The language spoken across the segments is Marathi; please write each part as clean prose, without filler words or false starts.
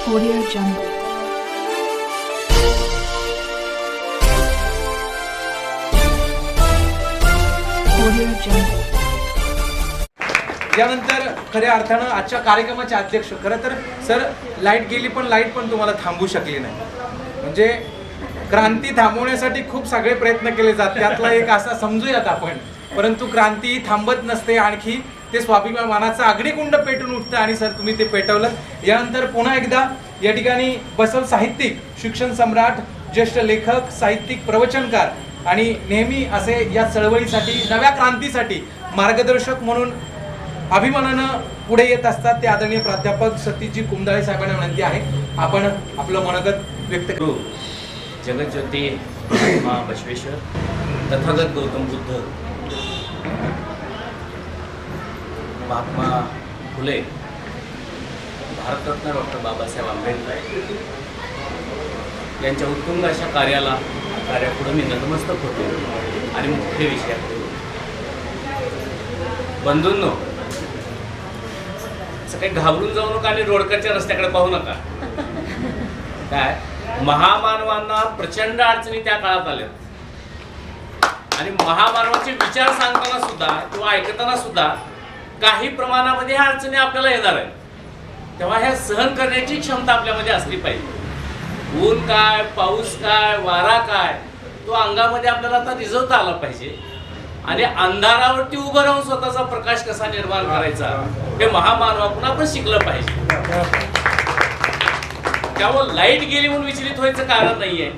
Audio Jungle. Audio Jungle. यानंतर खऱ्या अर्थानं आजच्या कार्यक्रमाचे अध्यक्ष खरं तर सर लाईट गेली पण लाईट पण तुम्हाला थांबवू शकली नाही. म्हणजे क्रांती थांबवण्यासाठी खूप सगळे प्रयत्न केले जातात, त्यातला एक असा समजूयात आपण. परंतु क्रांती थांबत नसते, आणखी ते स्वाभिमानाचं अग्निकुंड पेटून उठतं आणि सर तुम्ही ते पेटवलं. यानंतर पुन्हा एकदा या ठिकाणी बसव साहित्यिक, शिक्षण सम्राट, ज्येष्ठ लेखक, साहित्यिक, प्रवचनकार आणि नेहमी असे या चळवळीसाठी नव्या क्रांतीसाठी मार्गदर्शक म्हणून अभिमानानं पुढे येत असतात ते आदरणीय प्राध्यापक सतीशजी कुमदाळे साहेबांना विनंती आहे आपण आपलं मनोगत व्यक्त करू. जगज्योती महा बसवेश्वर, तथागत गौतम बुद्ध, महात्मा फुले, भारतरत्न डॉक्टर बाबासाहेब आंबेडकर यांच्या उत्तुंग अशा कार्यापुढे मी नतमस्तक होतो आणि मुख्य विषयाकडे बंधूंनो, असं काही घाबरून जाऊ नका आणि रोडकडच्या रस्त्याकडे पाहू नका. काय महामानवांना प्रचंड अडचणी त्या काळात आल्या आणि महामानवाचे विचार सांगताना सुद्धा किंवा ऐकताना सुद्धा काही प्रमाणामध्ये ह्या अडचणी आपल्याला येणार आहेत. तेव्हा ह्या सहन करण्याची क्षमता आपल्यामध्ये असली पाहिजे. ऊन काय, पाऊस काय, वारा काय, तो अंगामध्ये आपल्याला आता रिझवता आला पाहिजे आणि अंधारावरती उभं राहून स्वतःचा प्रकाश कसा निर्माण करायचा हे महामानवाकडून आपण शिकलं पाहिजे. त्यामुळे लाईट गेली म्हणून विचलित व्हायचं कारण नाहीये.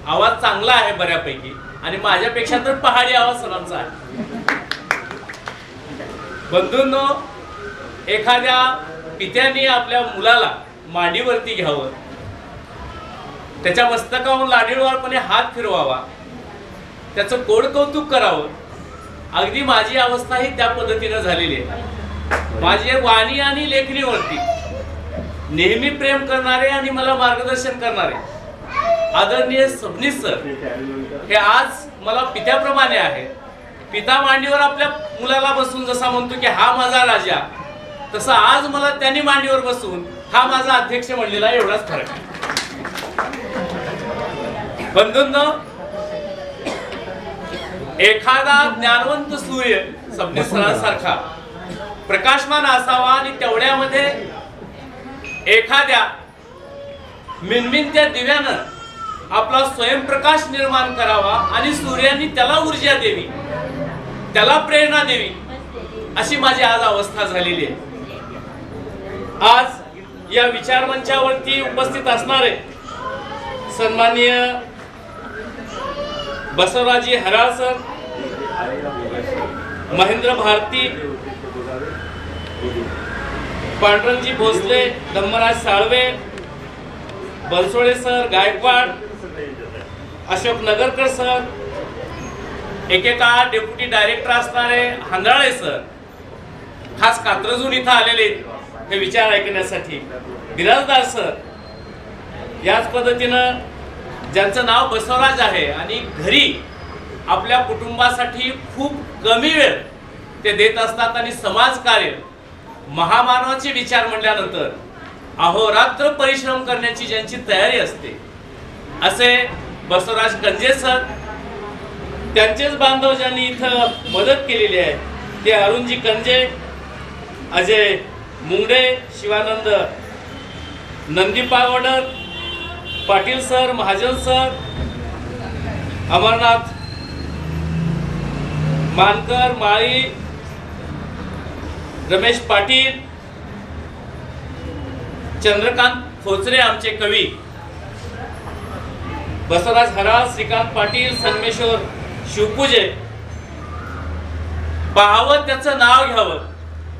आवाज चांगला आहे बऱ्यापैकी आणि माझ्यापेक्षा तर पहाडी आवाज सरांचा आहे. बंधूंनो, एखाद्या पित्याने आपल्या मुलाला मांडीवरती घ्यावं, त्याच्या मस्तकावरून लाडीवारपणे हात फिरवावा, त्याचं गोड कौतुक करावं. अगदी माझी अवस्था ही त्या पद्धतीनं झालेली आहे. माझी वाणी आणि लेखणीवरती नेहमी प्रेम करणारे आणि मला मार्गदर्शन करणारे आदरणीय सबनीस सर हे आज मला पित्याप्रमाणे आहे. पिता मांडीवर आपल्या मुलाला बसून जसा म्हणतो की हा माझा राजा, तसं आज मला त्यांनी मांडीवर बसून हा माझा अध्यक्ष म्हणलेला एवढाच फरक आहे. बंधूंनो, एखादा ज्ञानवंत सूर्य सबनीस सरांसारखा प्रकाशमान असावा आणि तेवढ्यामध्ये एखाद्या मिनमिनत्या दिव्यानं आपला स्वयंप्रकाश निर्माण करावा आणि सूर्याने त्याला ऊर्जा देवी, त्याला प्रेरणा देवी, अशी माझी आज अवस्था झालेली आहे. आज या विचारमंचावरती उपस्थित असणारे सन्माननीय Basavarajji Haral sir, Mahendra Bharati, Pandurangji Bhosale, Dhammaraj Salve, Bansode sir, Gaikwad, Ashok Nagarkar sir, एकेका डेप्युटी डायरेक्टर असणारे हंदाळे सर, खास कात्रजून इथं आलेले हे विचार ऐकण्यासाठी बिराजदार सर, याच पद्धतीनं ज्यांचं नाव बसवराज आहे आणि घरी आपल्या कुटुंबासाठी खूप कमी वेळ ते देत असतात आणि समाजकार्य, महामानवाचे विचार म्हणल्यानंतर अहोरात्र परिश्रम करण्याची ज्यांची तयारी असते असे बसवराज कंजे सर, त्यांचेच बांधव ज्यांनी इथं मदत केलेली आहे ते अरुणजी कंजे, अजय मुंगडे, शिवानंद नंदीपावडर, पाटील सर, महाजन सर, अमरनाथ मानकर, माळी, रमेश पाटील, चंद्रकांत खोचरे आमचे कवी, बसवराज हराळ, श्रीकांत पाटील, संगमेश्वर शिवपूजे, पाहावं त्याचं नाव घ्यावं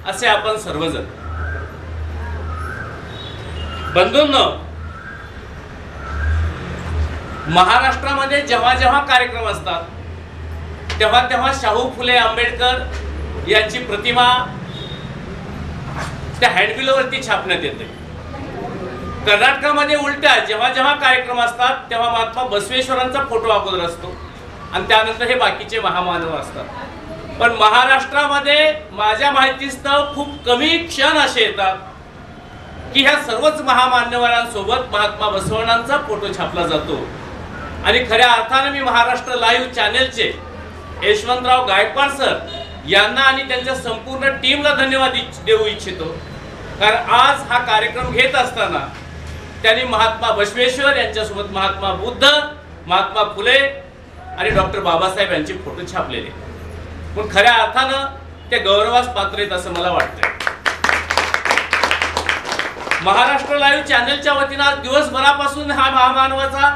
असे आपण सर्वजण. बंधूंनो, महाराष्ट्रामध्ये जेव्हा जेव्हा कार्यक्रम असतात तेव्हा तेव्हा शाहू फुले आंबेडकर यांची प्रतिमा त्या हँडबिलवरती छापण्यात येते. कर्नाटकामध्ये उलटा जेव्हा जेव्हा कार्यक्रम असतात तेव्हा महात्मा बसवेश्वरांचा फोटो अगोदर असतो आणि त्यानंतर हे बाकीचे महामानव असतात. पण महाराष्ट्रामध्ये माझ्या माहितीस्तव खूप कमी क्षण असे येतात की ह्या सर्वच महामान्यवरांसोबत महात्मा बसवण्णांचा फोटो छापला जातो. आणि खऱ्या अर्थाने मी महाराष्ट्र लाईव्ह चॅनेलचे यशवंतराव गायकवाड सर यांना आणि त्यांच्या संपूर्ण टीमला धन्यवाद देऊ इच्छितो. कारण आज हा कार्यक्रम घेत असताना त्यांनी महात्मा बसवेश्वर यांच्यासोबत महात्मा बुद्ध, महात्मा फुले आणि डॉक्टर बाबासाहेब यांचे फोटो छापलेले. पण खऱ्या अर्थानं ते गौरवास पात्र आहेत असं मला वाटतंय. महाराष्ट्र लाईव्ह चॅनलच्या वतीनं आज दिवसभरापासून हा महामानवाचा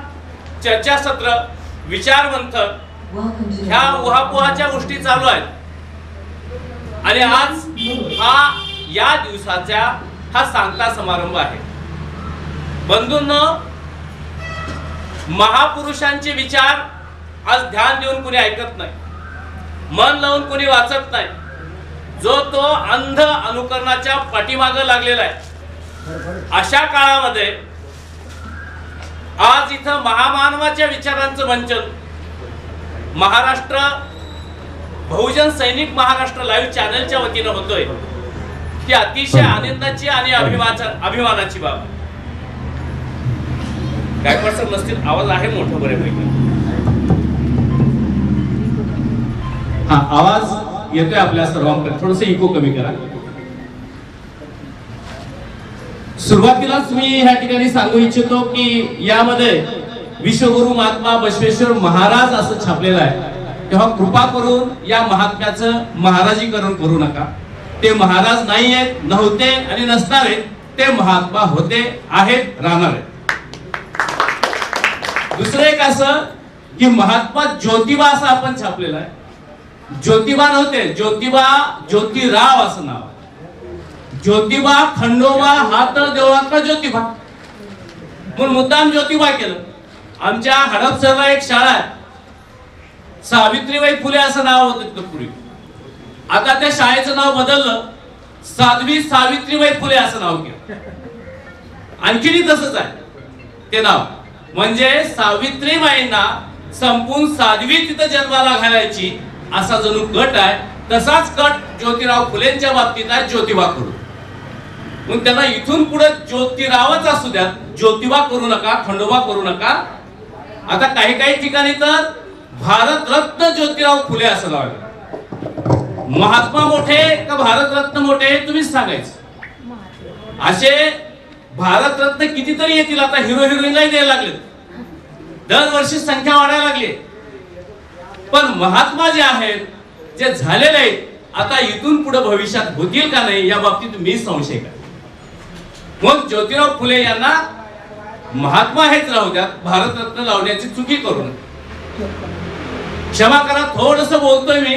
चर्चासत्र, विचार मंथन ह्या उहापोहाच्या गोष्टी चालू आहेत. आणि आज या दिवसाचा हा सांगता समारंभ आहे. बंधूंनो, महापुरुषांचे विचार आज ध्यान देऊन कुणी ऐकत नाही, मन लावून कुणी वाचत नाही. जो तो अंध अनुकरणाच्या पाठीमागे लागलेला आहे. अशा काळामध्ये आज इथं महामानवाच्या विचारांचं मंचन महाराष्ट्र बहुजन सैनिक महाराष्ट्र लाईव्ह चॅनलच्या वतीनं होतोय. ती अतिशय आनंदाची आणि अभिमानाची बाब. गायकवाड सर नसतील, आवाज आहे मोठं बऱ्यापैकी. हा आवाज येतोय आपल्या सर्वांकडे, थोडस इको कमी करा. सुरुवातीलाच मी ह्या ठिकाणी सांगू इच्छितो की यामध्ये विश्वगुरु महात्मा बसवेश्वर महाराज असं छापलेलं आहे. तेव्हा कृपा करून या महात्म्याचं महाराजीकरण करू नका. ते महाराज नाही आहेत, नव्हते आणि नसणार आहेत. ते महात्मा होते, आहेत, राहणार आहेत. दुसरं एक असं की महात्मा ज्योतिबा असं आपण छापलेलं आहे. ज्योतिबा नव्हते, ज्योतिराव असं नाव. ज्योतिबा, खंडोबा हा तर देवळातला ज्योतिबा, म्हणून मुद्दाम ज्योतिबा केलं. आमच्या हडपसरला एक शाळा आहे, सावित्रीबाई फुले असं नाव होतं तिथं पूर्वी. आता त्या शाळेचं नाव बदललं, साध्वी सावित्रीबाई फुले असं नाव केलं. आणखीनही तसंच आहे ते नाव. म्हणजे सावित्रीबाईंना संपून साध्वी तिथं जन्माला घालायची असा जणू कट आहे. तसाच कट ज्योतिराव फुलेंच्या बाबतीत आहे, ज्योतिबा करू. मग त्यांना इथून पुढे ज्योतिरावच असू द्या, ज्योतिबा करू नका, खंडोबा करू नका. आता काही ठिकाणी तर भारतरत्न ज्योतिराव फुले असं लावलं. महात्मा मोठे का भारतरत्न मोठे तुम्हीच सांगायचं. असे भारतरत्न कितीतरी येतील. आता हिरो हिरोईनलाही द्यायला लागले, दरवर्षी संख्या वाढायला लागली. पण महात्मा जे आहेत, जे झालेले आहेत, आता इथून पुढे भविष्यात होतील का नाही या बाबतीत मी संशय करतो. मग ज्योतिराव फुले यांना महात्मा हेच राहू द्या, भारतरत्न लावण्याची चुकी करू नये. क्षमा करा, थोडस बोलतोय मी,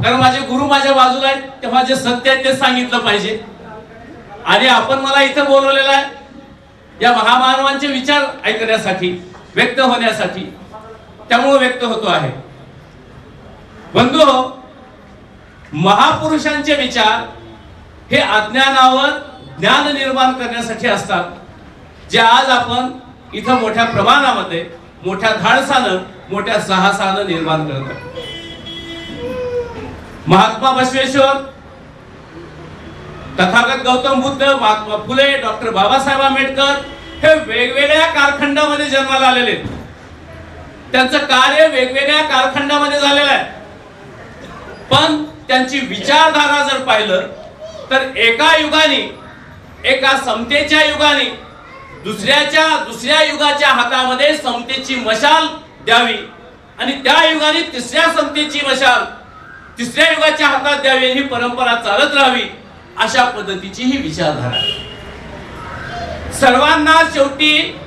कारण माझे गुरु माझ्या बाजूला आहेत. तेव्हा जे सत्य आहे ते सांगितलं पाहिजे. आणि आपण मला इथं बोलवलेलं आहे या महामानवांचे विचार ऐकण्यासाठी, व्यक्त होण्यासाठी. त्यामुळे व्यक्त होतो आहे. बंधू, महापुरुषांचे विचार हे अज्ञानावर ज्ञान निर्माण करण्यासाठी असतात, जे आज आपण इथं मोठ्या प्रमाणामध्ये, मोठ्या धाडसानं, मोठ्या साहसानं निर्माण करत आहोत. महात्मा बसवेश्वर, तथागत गौतम बुद्ध, महात्मा फुले, डॉक्टर बाबासाहेब आंबेडकर हे वेगवेगळ्या कालखंडामध्ये जन्माला आलेले. त्यांचं कार्य वेगवेगळ्या कालखंडामध्ये झालेलं आहे. पण त्यांची विचारधारा जर पाहिलं तर एका युगाने, एका समतेच्या युगाने दुसऱ्या युगाच्या हातामध्ये समतेची मशाल द्यावी आणि त्या युगाने तिसऱ्या समतेची मशाल तिसऱ्या युगाच्या हातात द्यावी, ही परंपरा चालत राहावी, अशा पद्धतीची ही विचारधारा आहे. सर्वांना शेवटी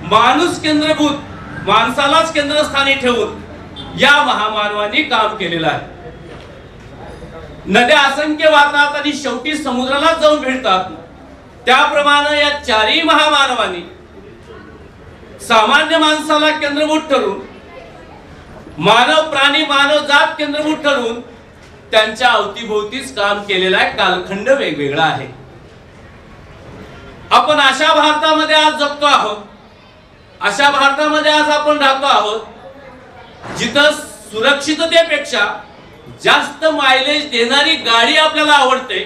माणूस केंद्रभूत, माणसालाच केंद्रस्थानी ठेवून या महामानवांनी काम केलेलं आहे. नद्या असंख्य वाहतात आणि शेवटी समुद्रालाच जाऊन भेटतात. त्याप्रमाणे या चारही महामानवांनी सामान्य माणसाला केंद्रभूत ठरून, मानव प्राणी मानव जात केंद्रभूत ठरून त्यांच्या अवतीभोवतीच काम केलेला आहे. कालखंड वेगवेगळा आहे. आपण अशा भारतामध्ये आज जगतो आहोत, अशा भारतामध्ये आज आपण राहतो आहोत, जिथं सुरक्षिततेपेक्षा जास्त मायलेज देणारी गाडी आपल्याला आवडते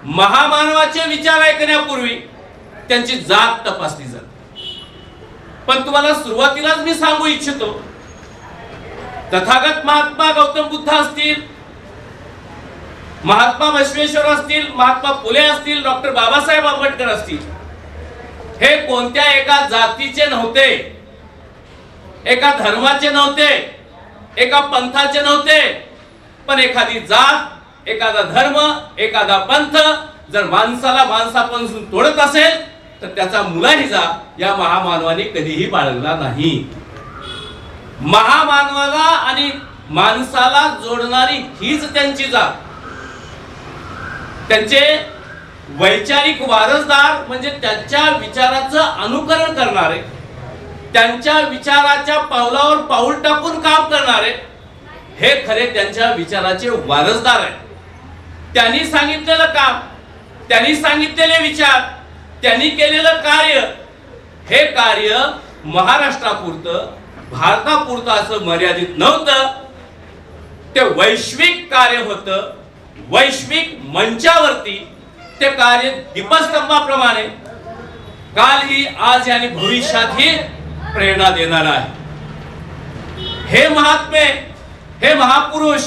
महामानवाचे विचार ऐकण्यापूर्वी त्यांची जात तपासली जाते. पण तुम्हाला सुरुवातीलाच मी सांगू इच्छितो, तथागत महात्मा गौतम बुद्ध असतील, महात्मा बसवेश्वर असतील, महात्मा फुले असतील, डॉक्टर बाबासाहेब आंबेडकर असतील, हे कोणत्या एका जातीचे नव्हते, एका धर्माचे नव्हते, एका पंथाचे नव्हते. पण एखादी जात, एखादा धर्म, एखादा पंथ जर माणसाला माणसापासून तोडत असेल तर त्याचा मुलाहिजा या महामानवाने कधीही बाळगला नाही. महामानवाला आणि माणसाला जोडणारी हीच त्यांची जात. त्यांचे वैचारिक वारसदार म्हणजे त्यांच्या विचाराचं अनुकरण करणारे, त्यांच्या विचाराच्या पावलावर पाऊल टाकून काम करणारे हे खरे त्यांच्या विचाराचे वारसदार आहेत. त्यांनी सांगितलेलं काम, त्यांनी सांगितलेले विचार, त्यांनी केलेलं कार्य, हे कार्य महाराष्ट्रापुरतं, भारतापुरतं असं मर्यादित नव्हतं. ते वैश्विक कार्य होतं. वैश्विक मंचावरती ते कार्य दीपस्तंभाप्रमाणे कालही, आज आणि भविष्यातही प्रेरणा देणार आहे. हे महात्मे, हे महापुरुष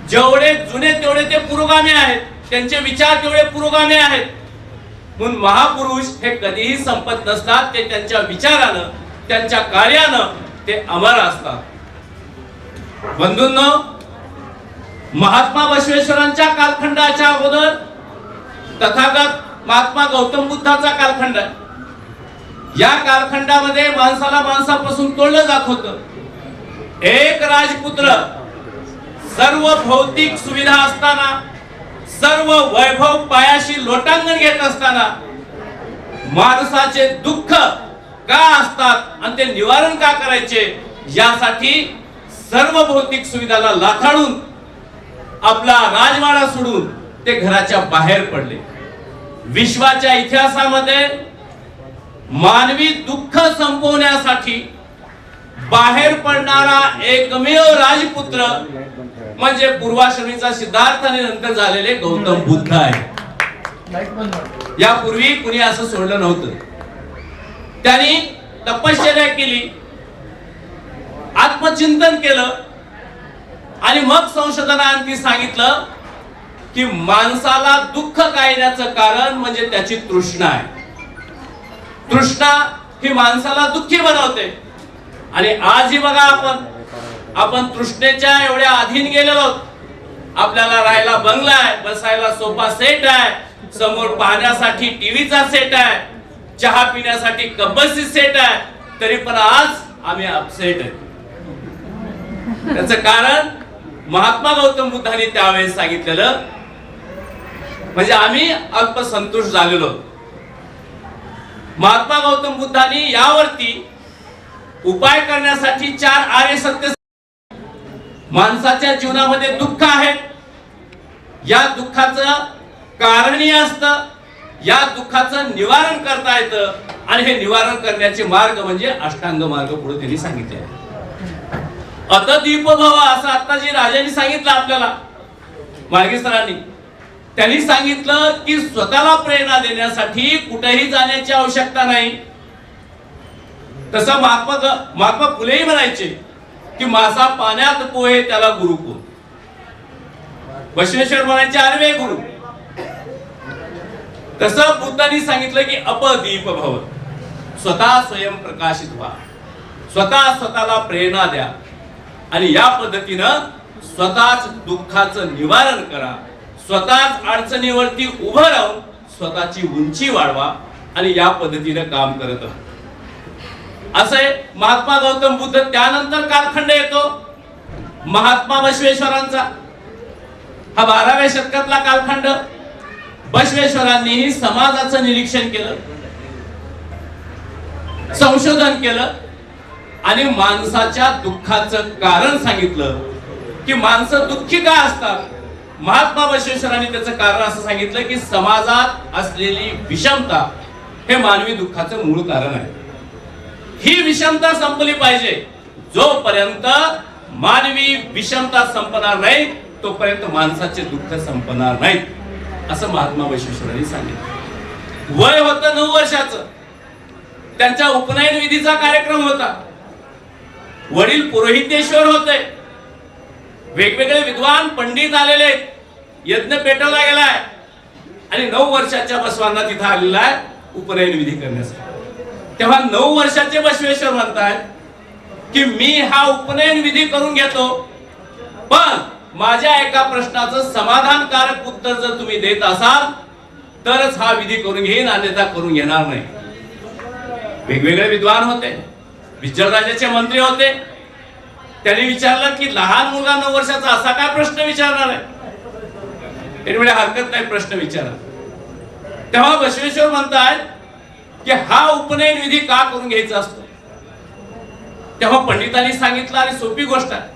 जेवढे जुने तेवढे ते पुरोगामी आहेत, त्यांचे विचार तेवढे पुरोगामी आहेत. म्हणून महापुरुष हे कधीही संपत नसतात. ते त्यांच्या विचारानं, त्यांच्या कार्यानं ते अमर असतात. बंधूंनो, महात्मा बसवेश्वरांच्या कालखंडाच्या अगोदर तथागत महात्मा गौतम बुद्धाचा कालखंड आहे. या कालखंडामध्ये माणसाला माणसापासून तोडलं जात होतं. एक राजपुत्र सर्व भौतिक सुविधा असताना, सर्व वैभव पायाशी लोटांगण घेत असताना माणसाचे दुःख का असतात आणि ते निवारण का करायचे यासाठी सर्व भौतिक सुविधाला लाथाडून आपला राजवाडा सोडून ते घराच्या बाहेर पडले. विश्वाच्या इतिहासामध्ये मानवी दुःख संपवण्यासाठी बाहेर पडणारा एकमेव राजपुत्र म्हणजे पूर्वाश्रमीचा सिद्धार्थ आणि नंतर झालेले गौतम बुद्ध आहे. यापूर्वी कुणी असं सोडलं नव्हतं. त्यांनी तपश्चर्या केली, आत्मचिंतन केलं आणि मग संशोधनांती सांगितलं की माणसाला दुःख कायण्याचं कारण म्हणजे त्याची तृष्णा आहे. तृष्णा ही माणसाला दुःखी बनवते. आणि आजही बघा, आपण तृष्णेच्या एवढ्या अधीन गेलेलो आहोत. आपल्याला राहायला बंगला आहे, बसायला सोफा सेट आहे, समोर पाहण्यासाठी टीव्हीचा सेट आहे, चहा पिण्यासाठी कब्बसी सेट आहे, तरी पण आज आम्ही अपसेट आहे. त्याचं कारण महात्मा गौतम बुद्धांनी त्यावेळेस सांगितलेलं म्हणजे आम्ही अल्पसंतुष्ट झालेलो. महात्मा गौतम बुद्धांनी यावरती उपाय करण्यासाठी 4 आर्य सत्य. माणसाच्या जीवनामध्ये दुःख आहे, या दुःखाचं कारणही असतं, या दुःखाचं निवारण करता येतं आणि हे निवारण करण्याचे मार्ग म्हणजे अष्टांग मार्ग पुढे त्यांनी सांगितले. अतदीप भव असं आत्ताजी राजांनी सांगितलं आपल्याला, मार्गेश्वरांनी. त्यांनी सांगितलं की स्वतःला प्रेरणा देण्यासाठी कुठेही जाण्याची आवश्यकता नाही. तसं महात्मा फुलेही म्हणायचे की मासा पाण्यात पोहे त्याला गुरु कोण. बसवेश्वर म्हणायचे आर्वे गुरु. तसं बुद्धांनी सांगितलं की अपदीप भव, स्वतः स्वयं प्रकाशित व्हा, स्वतःला प्रेरणा द्या आणि या पद्धतीनं स्वतःच दुःखाचं निवारण करा, स्वतःच अडचणीवरती उभं राहून स्वतःची उंची वाढवा आणि या पद्धतीनं काम करत राहा. असे महात्मा गौतम बुद्ध. त्यानंतर कालखंड येतो महात्मा बसवेश्वरांचा. हा 12व्या शतकातला कालखंड. बसवेश्वरांनी समाजाचं निरीक्षण केलं, संशोधन केलं आणि माणसाच्या दुःखाचं कारण सांगितलं की माणसं दुःखी का असतात. महात्मा बसवेश्वरांनी त्याचं कारण असं सांगितलं की समाजात असलेली विषमता हे मानवी दुःखाचं मूळ कारण आहे. ही विषमता संपली पाहिजे. जोपर्यंत मानवी विषमता संपणार नाही तोपर्यंत माणसाचे दुःख संपणार नाही. असं महात्मा बसवेश्वरांनी सांगितलं. वय होतं 9 वर्षाचं. त्यांच्या उपनयन विधीचा कार्यक्रम होता. वडील पुरोहितेश्वर होते. वेगवेगळे विद्वान पंडित आलेले. यज्ञ पेटवला गेलाय आणि 9 वर्षाच्या बसवांना तिथं आलेला आहे उपनयन विधी करण्यासाठी. तेव्हा 9 वर्षाचे बसवेश्वर म्हणतायत की मी हा उपनयन विधी करून घेतो, पण माझ्या एका प्रश्नाचं समाधानकारक उत्तर जर तुम्ही देत असाल तरच हा विधी करून घेईन, अन्यथा करून घेणार नाही. वेगवेगळे विद्वान होते. विठ्ठलराजाचे मंत्री होते. त्यांनी विचारलं की लहान मुलगा 9 वर्षाचा असा काय प्रश्न विचारणार आहे. त्यांनी म्हणजे हरकत नाही प्रश्न विचारा. तेव्हा बसवेश्वर म्हणतायत की हा उपनयन विधी का करून घ्यायचा असतो. तेव्हा पंडितांनी सांगितलं आणि सोपी गोष्ट आहे,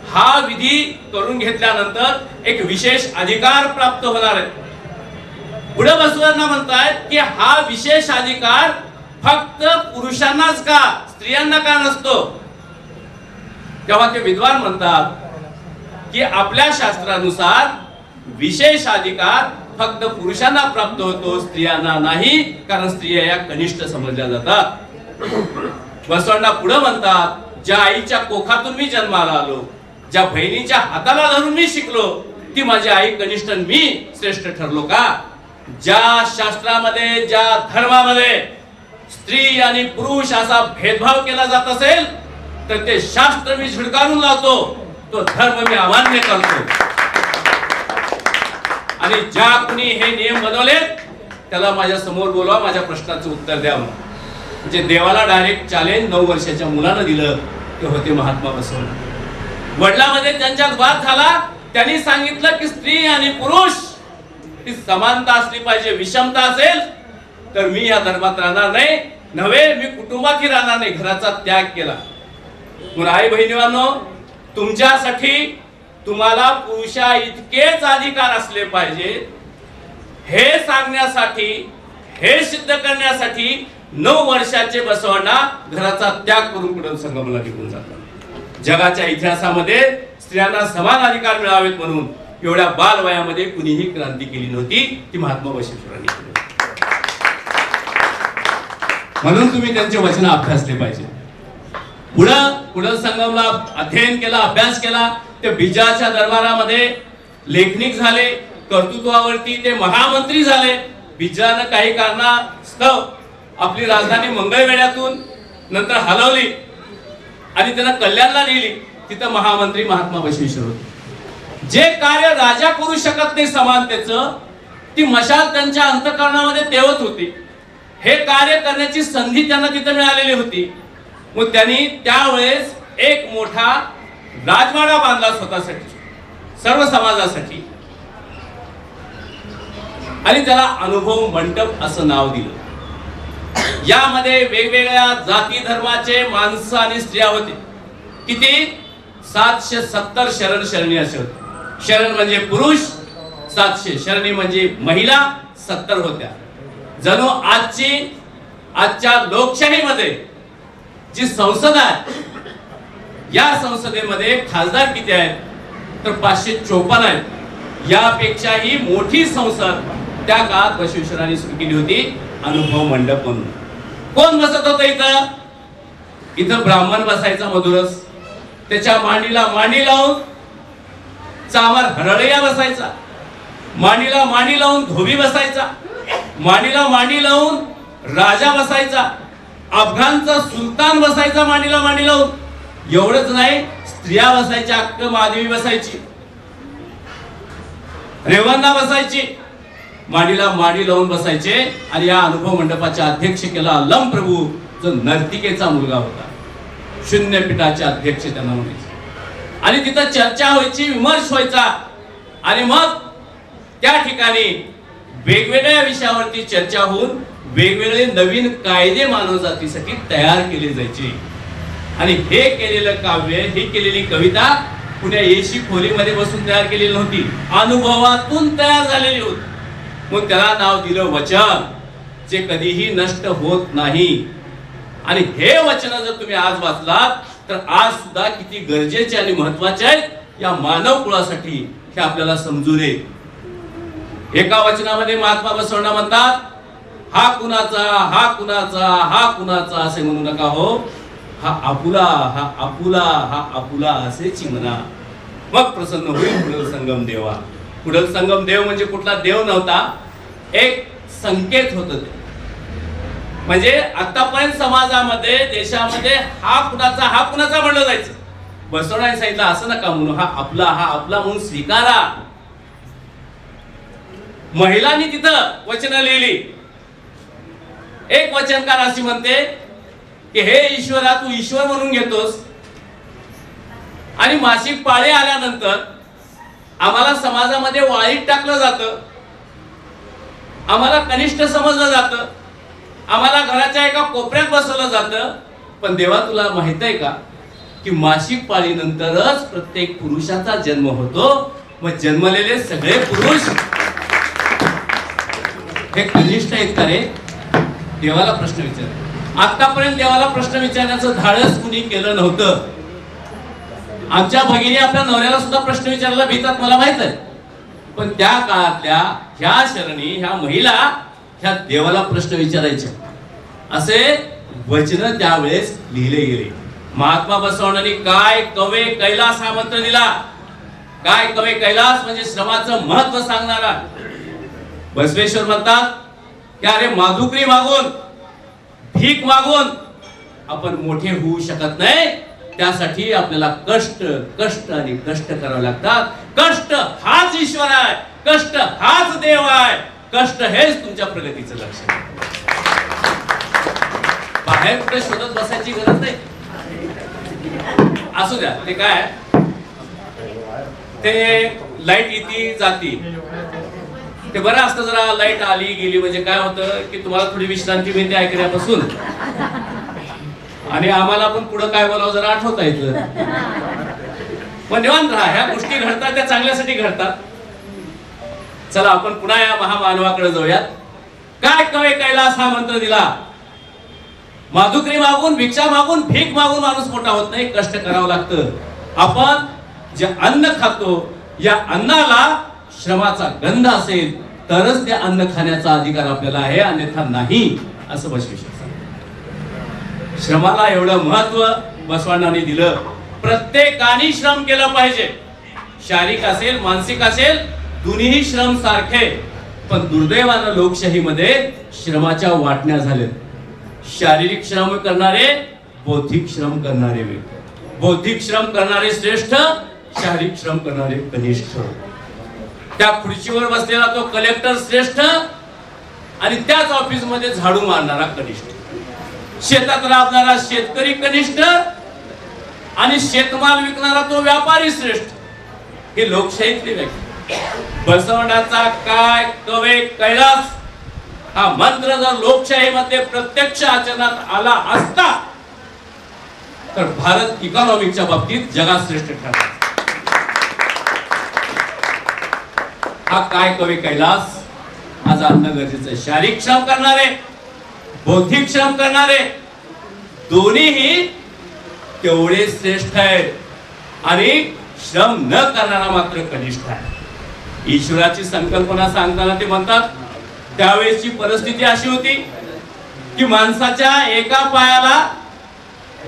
हा विधी करून घेतल्यानंतर एक विशेष अधिकार प्राप्त होणार आहे. पुढे बसवांना म्हणतायत की हा विशेष अधिकार फक्त पुरुषांनाच का, स्त्रियांना का नसतो. तेव्हा ते विद्वान म्हणतात की आपल्या शास्त्रानुसार विशेष अधिकार फक्त पुरुषांना प्राप्त होतो, स्त्रियांना नाही, कारण स्त्रिया या कनिष्ठ समजल्या जातात. बसवांना पुढे म्हणतात, ज्या आईच्या कोखातून मी जन्माला आलो, ज्या बहिणीच्या हाताला धरून मी शिकलो, ती माझी आई कनिष्ठ, मी श्रेष्ठ ठरलो का. ज्या शास्त्रामध्ये, ज्या धर्मामध्ये स्त्री आणि पुरुष असा भेदभाव केला जात असेल तर ते शास्त्र मी झुडकारून लावतो, तो धर्म मी अमान्य करतो. आणि ज्या कुणी हे नियम बनवले त्याला माझ्या समोर बोलवा, माझ्या प्रश्नाचं उत्तर द्यावं. म्हणजे देवाला डायरेक्ट चॅलेंज 9 वर्षाच्या मुलानं दिलं ते होते महात्मा बसव. वडिलांमध्ये त्यांच्यात वाद झाला. त्यांनी सांगितलं की स्त्री आणि पुरुष ही समानता असली पाहिजे. विषमता असेल तर मी या धर्मात राहणार नाही, नव्हे मी कुटुंबातही राहणार नाही. घराचा त्याग केला. म्हणून आई बहिणींनो, तुमच्यासाठी तुम्हाला पुरुषा इतकेच अधिकार असले पाहिजे हे सांगण्यासाठी, हे सिद्ध करण्यासाठी 9 वर्षाचे बसवांना घराचा त्याग करून पुढे संगमला निघून जातात. जगाच्या इतिहासामध्ये स्त्रियांना समान अधिकार मिळावेत म्हणून एवढ्या बालवयामध्ये कुणीही क्रांती केली नव्हती, ती महात्मा बसवेश्वरांनी केली. म्हणून तुम्ही त्यांचे वचन अभ्यासले पाहिजे. पुढं संगमला अध्ययन केला, अभ्यास केला. ते बिजाच्या दरबारामध्ये लेखनिक झाले. कर्तृत्वावरती ते महामंत्री झाले. बिजानं काही कारणास्तव आपली राजधानी मंगळवेढ्यातून नंतर हलवली आणि त्यांना कल्याणला नेली. तिथं महामंत्री महात्मा बसवेश्वर होते. जे कार्य राजा करू शकत नाही समानतेचं, ती मशाल त्यांच्या अंतःकरणामध्ये तेवत होती. हे कार्य करण्याची संधी त्यांना तिथं मिळालेली होती. मग त्यांनी त्यावेळेस एक मोठा राजवाडा बांधला स्वतःसाठी, सर्व समाजासाठी, आणि त्याला अनुभव मंडप असं नाव दिलं. यामध्ये वेगवेगळ्या जाती धर्माचे माणसं आणि स्त्रिया होते. किती? 770 शरण शरणी असे होते. शरण म्हणजे पुरुष 700, शरणी म्हणजे महिला 70 होत्या. जणू आजच्या लोकशाहीमध्ये जी संसद आहे, या संसदेमध्ये खासदार किती आहेत तर 554 आहेत. यापेक्षाही मोठी संसद त्या काळात बसवेश्वरांनी सुरू केली होती, अनुभव मंडप म्हणून. कोण बसत होतं इथं? इथं ब्राह्मण बसायचा मधुरस, त्याच्या मांडीला मांडी लावून चामर हरळैया बसायचा, मांडीला मांडी लावून धोबी बसायचा, मांडीला मांडी लावून राजा बसायचा, अफगाणचा सुलतान बसायचा मांडीला मांडी लावून. एवढंच नाही, स्त्रिया बसायच्या, अक्क महादेवी बसायची, रेवन्ना बसायची, मांडीला मांडी लावून बसायचे. आणि या अनुभव मंडपाच्या अध्यक्ष केला अलम प्रभू, जो नर्तिकेचा मुलगा होता. शून्यपीठाचे अध्यक्ष त्यांना म्हणायचे. आणि तिथं चर्चा व्हायची, विमर्श व्हायचा. आणि मग त्या ठिकाणी वेगवेगळ्या विषयावरती चर्चा होऊन वेगवेगळे नवीन कायदे मानव जातीसाठी तयार केले जायचे. आणि हे केलेलं काव्य, ही केलेली कविता पुण्या एशी खोलीमध्ये बसून तयार केलेली नव्हती, अनुभवातून तयार झालेली होती. मग त्याला नाव दिलं वचन, जे कधीही नष्ट होत नाही. आणि हे वचन जर तुम्ही आज वाचलात तर आज सुद्धा किती गरजेचे आणि महत्वाचे आहेत या मानव कुळासाठी, हे आपल्याला समजू नये. एका वचनामध्ये महात्मा बसवण्णा म्हणतात, हा कुणाचा, हा कुणाचा, हा कुणाचा असे म्हणू नका हो, हा आपुला, हा आपुला, हा आपुला असेची म्हणा, मग प्रसन्न होईल पुढील संगम देवा. पुढील संगम देव म्हणजे कुठला देव नव्हता, एक संकेत होत ते. म्हणजे आतापर्यंत समाजामध्ये, देशामध्ये हा कुणाचा, हा कुणाचा म्हणलं जायचं. बसवण्याने सांगितलं असं नका म्हणू, हा आपला, हा आपला म्हणून स्वीकारा. महिलांनी तिथं वचनं लिहिली. एक वचनकार अशी म्हणते की हे ईश्वरा, तू ईश्वर म्हणून घेतोस आणि मासिक पाळी आल्यानंतर आम्हाला समाजामध्ये वाळीत टाकलं जातं, आम्हाला कनिष्ठ समजलं जातं, आम्हाला घराच्या एका कोपऱ्यात बसवलं जातं. पण देवा, तुला माहित आहे का की मासिक पाळीनंतरच प्रत्येक पुरुषाचा जन्म होतो. मग जन्मलेले सगळे पुरुष हे कनिष्ठ आहेत का रे? देवाला प्रश्न विचार. आतापर्यंत देवाला प्रश्न विचारण्याचं धाडस कुणी केलं नव्हतं. आमच्या भगिनी आपल्या नवऱ्याला सुद्धा प्रश्न विचारायला भीतात, मला माहित आहे. पण त्या काळातल्या ह्या शरणी, ह्या महिला ह्या देवाला प्रश्न विचारायच्या. असे वचन त्यावेळेस लिहिले गेले. महात्मा बसवण्णांनी काय कवे कैलास हा मंत्र दिला. काय कवे कैलास म्हणजे श्रमाचं महत्व सांगणारा. बसवेश्वर म्हणतात की अरे माधुकरी मागून, भीक मागून आपण मोठे होऊ शकत नाही. त्यासाठी आपल्याला कष्ट, कष्ट आणि कष्ट करावे लागतात. कष्ट हाच ईश्वर आहे, कष्ट हाच देव आहे, कष्ट हेच तुमच्या प्रगतीचं लक्षण आहे. बाहेर कुठे शोधत बसायची गरज नाही. असू द्या, ते काय ते लाईट येती जाती, ते बरं असतं. जरा लाईट आली गेली म्हणजे काय होतं की तुम्हाला थोडी विश्रांती मिळते ऐकण्यापासून, आणि आम्हाला पण पुढे काय बोलावं जरा आठवता येतं. पण निवांत राहा, ह्या गोष्टी घडतात त्या चांगल्यासाठी घडतात. चला आपण पुन्हा या महामानवाकडे जाऊयात. काय कवे कैलास हा मंत्र दिला. माधुकरी मागून, भिक्षा मागून, भीक मागून माणूस मोठा होत नाही, कष्ट करावं लागतं. आपण जे अन्न खातो या अन्नाला श्रमाचा गंध असेल तरच ते अन्न खाण्याचा अधिकार आपल्याला आहे, अन्यथा नाही, असं बसवेश्वर सांगतात. श्रमाला एवढं महत्व बसवण्णांनी दिलं. प्रत्येकाने श्रम केलं पाहिजे, शारीरिक असेल मानसिक असेल, दोन्ही श्रम सारखे. पण दुर्दैवानं लोकशाहीमध्ये श्रमाच्या वाटण्या झाल्या. शारीरिक श्रम करणारे, बौद्धिक श्रम करणारे वेगळे. बौद्धिक श्रम करणारे श्रेष्ठ, शारीरिक श्रम करणारे कनिष्ठ. त्या खुर्चीवर बसलेला तो कलेक्टर श्रेष्ठ आणि त्याच ऑफिस मध्ये झाडू मारणारा कनिष्ठ. शेतात राबणारा शेतकरी कनिष्ठ आणि शेतमाल विकणारा तो व्यापारी श्रेष्ठ. हे लोकशाहीतले व्यक्ती. बसवण्याचा काय कवे कैलास हा मंत्र जर लोकशाहीमध्ये प्रत्यक्ष आचरणात आला असता तर भारत इकॉनॉमिकच्या बाबतीत जगात श्रेष्ठ ठरला. हा काय कवे कैलास आज आणणं गरजेचं आहे. शारीरिक श्रम करणारे, बौद्धिक श्रम करणारे दोन्हीही तेवढे श्रेष्ठ आहेत आणि श्रम न करणारा मात्र कनिष्ठ आहे. ईश्वराची संकल्पना सांगताना ते म्हणतात त्यावेळेची परिस्थिती अशी होती की माणसाच्या एका पायाला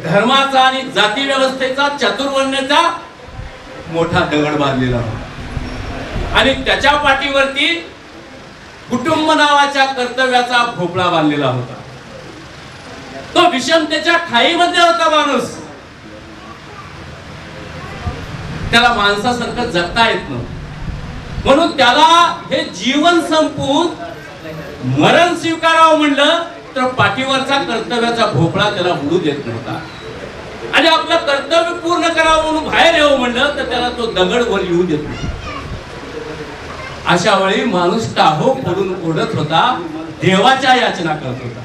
धर्माचा आणि जाती व्यवस्थेचा, चतुर्वर्ण्याचा मोठा दगड बांधलेला होता आणि त्याच्या पाठीवरती कुटुंब नावाच्या कर्तव्याचा भोपळा बांधलेला होता. तो विषमतेच्या खाईमध्ये होता माणूस. त्याला माणसासारखं जगता येत नव्हतं. म्हणून त्याला हे जीवन संपवून मरण स्वीकारावं म्हणलं तर पाठीवरचा कर्तव्याचा भोपळा त्याला बुडू देत नव्हता. आणि आपलं कर्तव्य पूर्ण करावं म्हणून बाहेर येऊ म्हणलं तर त्याला तो दगड वर येऊ देत नव्हता. अशा वेळी माणूस टाहो पडून ओढत होता, देवाच्या याचना करत होता,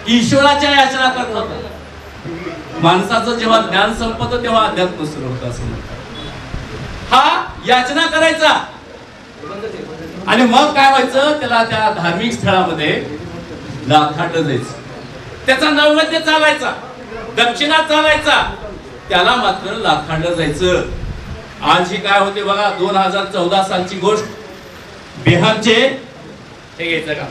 ईश्वराच्या याचना करत होता. माणसाचं जेव्हा ज्ञान संपतं तेव्हा अध्यात्म सुरू होतं असं म्हणतात. हा याचना करायचा आणि मग काय व्हायचं, त्याला त्या धार्मिक स्थळामध्ये लाथाटलं जायचं. त्याचा नैवेद्य चालायचा, दक्षिणा चालायचा, त्याला मात्र लाथाटलं जायचं. आज ही काय होते बघा, 2014 सालची गोष्ट. बिहारचे हे घ्यायचं का?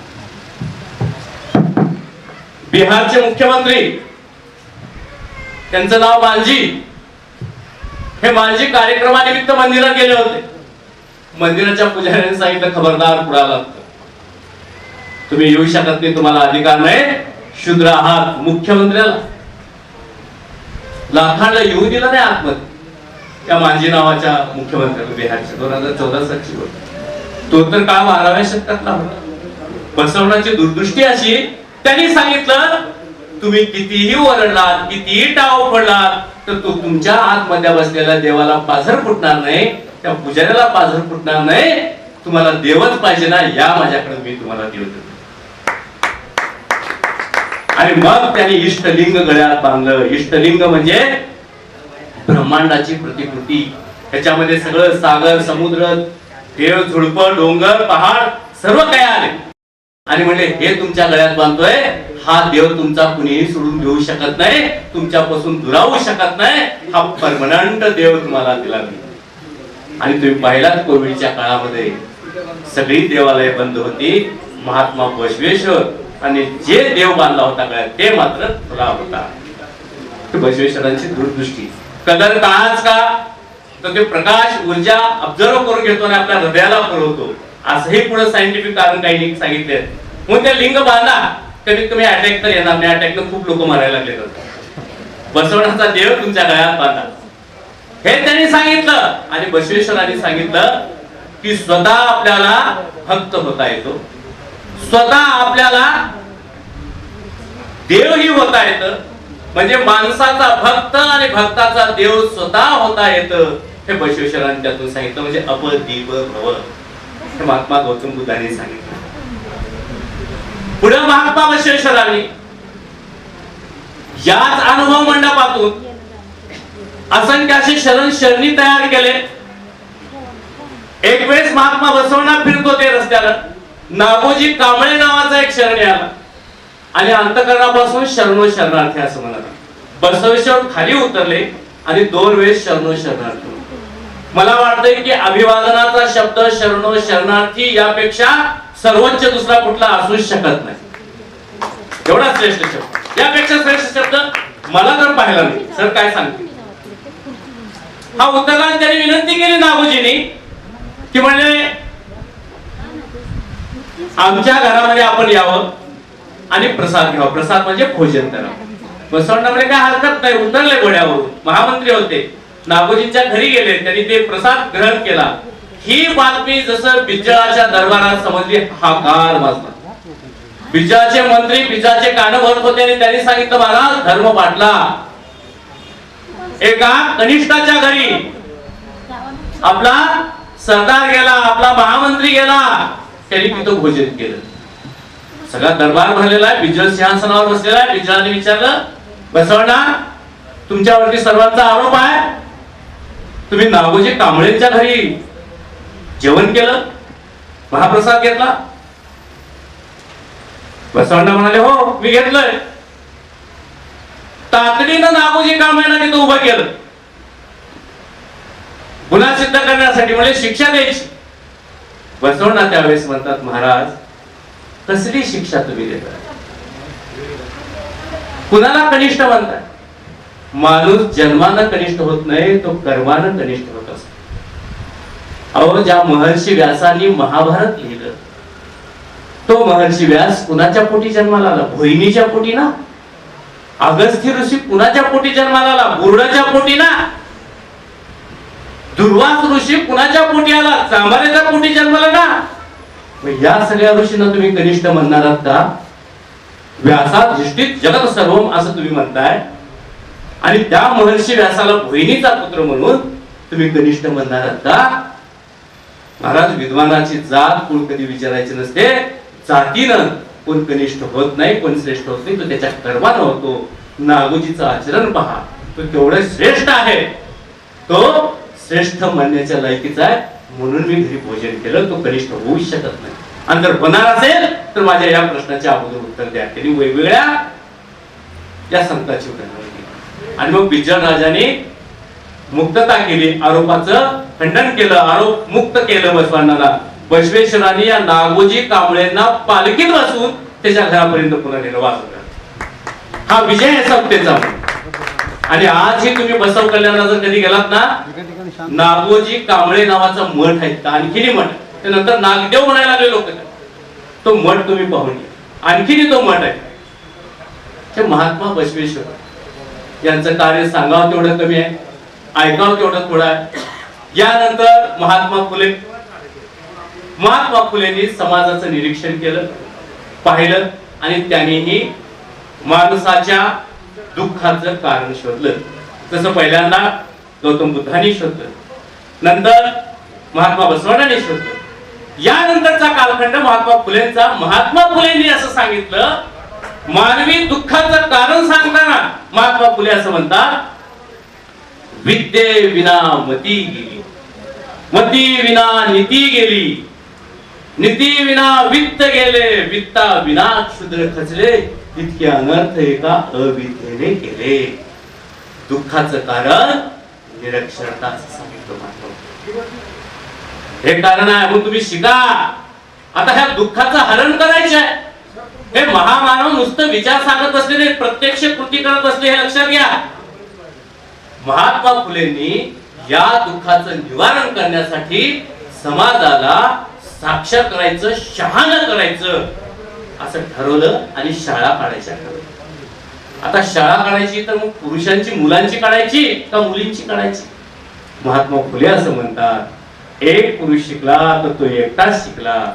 बिहारचे मुख्यमंत्री, त्यांचं नाव मांझी. हे मांझी कार्यक्रमानिमित्त मंदिरात गेले होते. मंदिराच्या पुजाऱ्यांनी सांगितलं, खबरदार पुढे आलात तुम्ही येऊ शकत नाही, तुम्हाला अधिकार नाही, शूद्र आहात. मुख्यमंत्र्याला लाखांना येऊ दिलं नाही आतमध्ये, त्या मांझी नावाच्या मुख्यमंत्र्याला, बिहारच्या 2014 साली. तो तर काळ 12व्या शतकातला होता. बसवण्याची दूरदृष्टी अशी, त्यांनी सांगितलं तुम्ही कितीही ओरडलात, कितीही टाव पडलात, तर तो तुमच्या आतमध्ये बसलेल्या देवाला पाझर फुटणार नाही, त्या पुजाऱ्याला पाझर फुटणार नाही. तुम्हाला देवच पाहिजे ना, या माझ्याकडे मी तुम्हाला देव देतो. आणि मग त्यांनी इष्टलिंग गळ्यात बांधलं. इष्टलिंग म्हणजे ब्रह्मांडाची प्रतिकृती. त्याच्यामध्ये सगळं सागर, समुद्र, देव, झुडप, डोंगर, पहाड सर्व काही आले. आणि म्हणजे हे तुमच्या गळ्यात बांधतोय, हा देव तुमचा कुणीही सोडून घेऊ शकत नाही, तुमच्यापासून दुरावू शकत नाही. हा परमनंट देव तुम्हाला दिला मी. आणि तुम्ही पाहिलात कोविडच्या काळामध्ये सगळी देवालय बंद होती. महात्मा बसवेश्वर आणि जे देव बांधला होता गळ्यात ते मात्र खुला होता. बसवेश्वरांची दूरदृष्टी. कदर काळाच का, तर ते प्रकाश ऊर्जा ऑब्झर्व करून घेतो आणि आपल्या हृदयाला पुरवतो. असंही पुढे सायंटिफिक कारण काही सांगितले. म्हणून ते लिंग बांधा, कमीत कमी अटॅक तर येणार नाही. अटॅकनं खूप लोक मारायला लागले. बसवण्याचा देव तुमच्या गळ्यात बांधा, हे त्यांनी सांगितलं. आणि बसवेश्वरांनी सांगितलं की स्वतः आपल्याला भक्त होता येतो, स्वतः आपल्याला देवही होता येतं. म्हणजे माणसाचा भक्त आणि भक्ताचा देव स्वतः होता येतं, हे बसवेश्वरांनी त्यातून सांगितलं. म्हणजे अपदीप भव, हे महात्मा गौतम बुद्धांनी सांगितलं. पुढे महात्मा बसवेश्वरांनी याच अनुभव मंडपातून असंख्य असे शरण शरणी तयार केले. एक वेळेस महात्मा बसवण्या फिरत होते रस्त्याला, नागोजी कांबळे नावाचा एक शरणी आला आणि अंतःकरणापासून शरणो शरणार्थी असं म्हणाला. बसवेश्वर खाली उतरले आणि 2 वेळेस शरणो शरणार्थी. मला वाटतंय की अभिवादनाचा शब्द शरणो शरणार्थी यापेक्षा सर्वोच्च दुसरा कुठला असूच शकत नाही. एवढा श्रेष्ठ शब्द, यापेक्षा श्रेष्ठ शब्द मला तर पाहिला नाही. सर काय सांगते? हा उतरला आणि त्यांनी विनंती केली नागोजींनी की म्हणजे आमच्या घरामध्ये आपण यावं आणि प्रसाद घ्यावा. प्रसाद म्हणजे भोजन करावं. बसवण्यामध्ये काय हरकत नाही. उतरले घोड्यावरून, महामंत्री होते, नागोजींच्या घरी गेले, त्यांनी ते प्रसाद ग्रहण केला. ही बातमी जसं बिज्जळाच्या दरबारात समजली, हाकार वाजला. बिज्जळाचे मंत्री बिज्जळाचे कान भरत होते आणि त्यांनी सांगितलं, महाराज धर्म पाटला एका कनिष्ठाच्या घरी आपला सरदार गेला, आपला महामंत्री गेला, त्यांनी तिथं भोजन केलं. सगळा दरबार भरलेला आहे, बिज्जळ सिंहासनावर बसलेला आहे. बिज्जळाने विचारलं, बसवण्णा तुमच्यावरती सर्वांचा आरोप आहे, तुम्ही नागोजी कांबळेंच्या घरी जेवण केलं, महाप्रसाद घेतला? बसवण्णा म्हणाले, हो मी घेतलंय. तातडीनं नागोजी कांबळेंना तिथं उभं केलं, गुन्हा सिद्ध करण्यासाठी, म्हणजे शिक्षा द्यायची. बसवण्णा त्यावेळेस म्हणतात, महाराज कसली शिक्षा तुम्ही देता? कुणाला कनिष्ठ म्हणताय? माणूस जन्मानं कनिष्ठ होत नाही, तो कर्मानं कनिष्ठ होत असतो. अहो, ज्या महर्षी व्यासांनी महाभारत लिहिलं, तो महर्षी व्यास कुणाच्या पोटी जन्माला आला? भोईनीच्या पोटी ना. अगस्त्य ऋषी कुणाच्या पोटी जन्माला आला? बुर्डाच्या पोटी ना. दुर्वास ऋषी कुणाच्या पोटी आला? चांभारेच्या पोटी जन्माला ना. या सगळ्या ऋषींना तुम्ही कनिष्ठ म्हणणार आहात का? व्यासाधिष्ठित जगत सर्वम असं तुम्ही म्हणताय, आणि त्या महर्षी व्यासाला भोईनीचा पुत्र म्हणून तुम्ही कनिष्ठ म्हणणार आहात का? महाराज, विद्वानाची जात कोण कधी विचारायची नसते. जातीनं कोण कनिष्ठ होत नाही, कोण श्रेष्ठ होत नाही, तो त्याच्या कर्मानं होतो. नागोजीचं आचरण पहा, तो केवढं श्रेष्ठ आहे, तो श्रेष्ठ म्हणण्याच्या लायकीचा आहे, म्हणून मी घरी भोजन केलं. तो कनिष्ठ होऊ शकत नाही. आणि जर होणार असेल तर माझ्या या प्रश्नाचे अगोदर उत्तर द्या. त्यांनी वेगवेगळ्या या संतांची उदाहरणं दिली. आणि मग बिज्जळ राजाने मुक्तता केली, आरोपाचं खंडन केलं, आरोप मुक्त केलं बसवण्णाला. बसवेश्वरांनी या नागोजी कांबळेंना पालखीत बसून त्याच्या घरापर्यंत पुन्हा नेलं वाचवलं. हा विजय आहे समतेचा. आणि आजही तुम्ही बसव कल्याणला जर कधी गेलात ना, नागोजी कांबळे नावाचा मठ आहे, आणखीन मठ, त्यानंतर नागदेव म्हणायला लागले लोक. तो मठ तुम्ही पाहून घ्या, आणखीन तो मठ आहे. ते महात्मा बसवेश्वर यांचं कार्य सांगावं तेवढं कमी आहे, ऐकावं तेवढं थोडं आहे. यानंतर महात्मा फुलेंनी समाजाचं निरीक्षण केलं, पाहिलं आणि त्यांनीही माणसाच्या दुःखाचं कारण शोधलं. जसं पहिल्यांदा गौतम बुद्धांनी शोधलं, नंतर महात्मा बसवण्णांनी शोधलं. यानंतरचा कालखंड महात्मा फुलेंचा. महात्मा फुलेंनी असं सांगितलं, मानवी दुःखाचं कारण सांगताना महात्मा फुले असं म्हणतात, विद्ये विना मती गेली, मती विना नीती गेली, नीती विना वित्त गेले, वित्ता विना क्षुद्र खचले, इतके अनर्थ एका अविद्येने केले. दुःखाचं कारण निरक्षरता असं सांगितलं महात्मा. हे कारण आहे म्हणून तुम्ही शिका. आता ह्या दुःखाचं हरण करायचं आहे. हे महामानव नुसतं विचार सांगत बसले नाही, प्रत्यक्ष कृती करत बसले, हे लक्षात घ्या. महात्मा फुलेंनी या दुःखाचं निवारण करण्यासाठी समाजाला साक्षर करायचं, शहाणं करायचं असं ठरवलं आणि शाळा काढायच्या. आता शाळा काढायची तर मग पुरुषांची, मुलांची काढायची का मुलींची काढायची? महात्मा फुले असं म्हणतात, एक पुरुष शिकला तर तो एकटाच शिकला,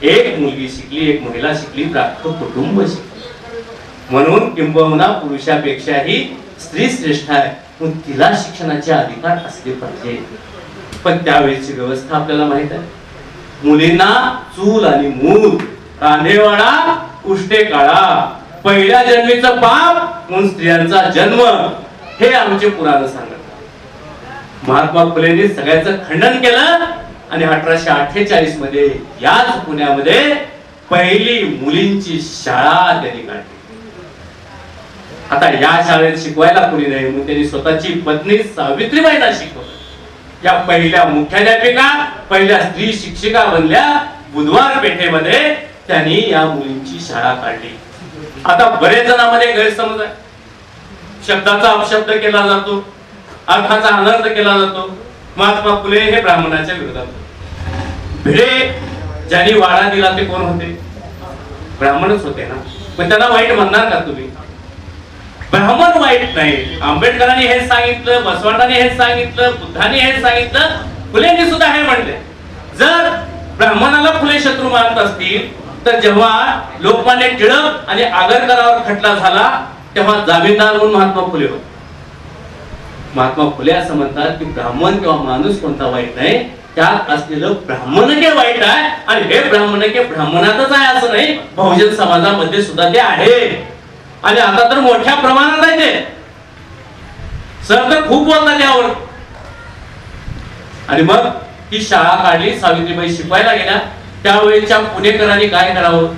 एक मुलगी शिकली, एक महिला शिकली तर अख्खं कुटुंब शिकलं. म्हणून किंबहुना पुरुषापेक्षाही स्त्री श्रेष्ठ आहे, पण तिला शिक्षणाचे अधिकार असले पाहिजे. पण त्यावेळेची व्यवस्था आपल्याला माहित आहे. मुलींना चूल आणि मूल, रांधेवाडा, उष्टे काळा, पहिल्या जन्मीचं पाप म्हणून स्त्रियांचा जन्म, हे आमचे पुराण सांगतात. महात्मा फुलेंनी सगळ्याचं खंडन केलं आणि 1848 मध्ये याच पुण्यामध्ये पहिली मुलींची शाळा त्यांनी काढली. आता या शाळेत शिकवायला कोणी नाही म्हणून त्यांनी स्वतःची पत्नी सावित्रीबाईंना शिकवलं. या पहिल्या मुख्याध्यापिका, पहिल्या स्त्री शिक्षिका बनल्या. बुधवार पेठेमध्ये त्यांनी या मुलींची शाळा काढली. आता बरेच जणांमध्ये गैरसमज आहे, शब्दाचा अपशब्द केला जातो, अर्थाचा अनर्थ केला जातो. महात्मा फुले हे ब्राह्मणाच्या विरोधात. भिडे ज्यांनी वाडा दिला ते कोण होते? ब्राह्मणच होते ना. पण त्यांना वाईट म्हणणार का तुम्ही? ब्राह्मण वाईट नाही. आंबेडकरांनी हेच सांगितलं, बसवण्णांनी हेच सांगितलं, बुद्धांनी हेच सांगितलं, फुलेंनी सुद्धा हे म्हणले. जर ब्राह्मणाला फुले शत्रू मानत असतील तर जेव्हा लोकमान्य टिळक आणि आगरकरांवर खटला झाला तेव्हा जामीनदार म्हणून महात्मा फुले होते. महात्मा फुले असं म्हणतात की ब्राह्मण किंवा माणूस कोणता वाईट नाही, त्यात असलेलं ब्राह्मणके वाईट आहे. आणि हे ब्राह्मणके ब्राह्मणातच आहे असं नाही, बहुजन समाजामध्ये सुद्धा ते आहे. आणि आता तर मोठ्या प्रमाणात आहे ते. सर तर खूप बोलतात यावर. आणि मग ही शाळा काढली. सावित्रीबाई शिकवायला गेल्या. त्यावेळेच्या पुणेकरांनी काय करावं?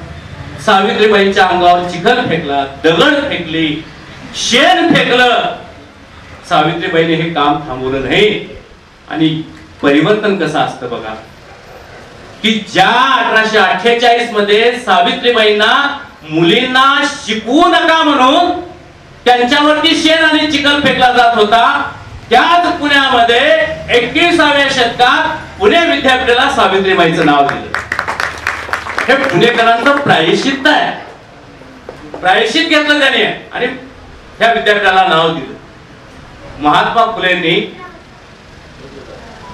सावित्रीबाईंच्या अंगावर चिखल फेकला, दगड फेकली, शेण फेकलं. सावित्रीबाईने हे काम थांबवलं नाही. आणि परिवर्तन कसं असतं बघा, की ज्या 1848 मध्ये सावित्रीबाईंना मुलींना शिकवू नका म्हणून त्यांच्यावरती शेण आणि चिखल फेकला जात होता, त्याच पुण्यामध्ये 21व्या शतकात पुणे विद्यापीठाला सावित्रीबाईंचं नाव दिलं. हे पुणेकरांचं प्रायश्चित्त आहे. प्रायश्चित घेतलं त्याने आणि ह्या विद्यापीठाला नाव दिलं. महात्मा फुलेंनी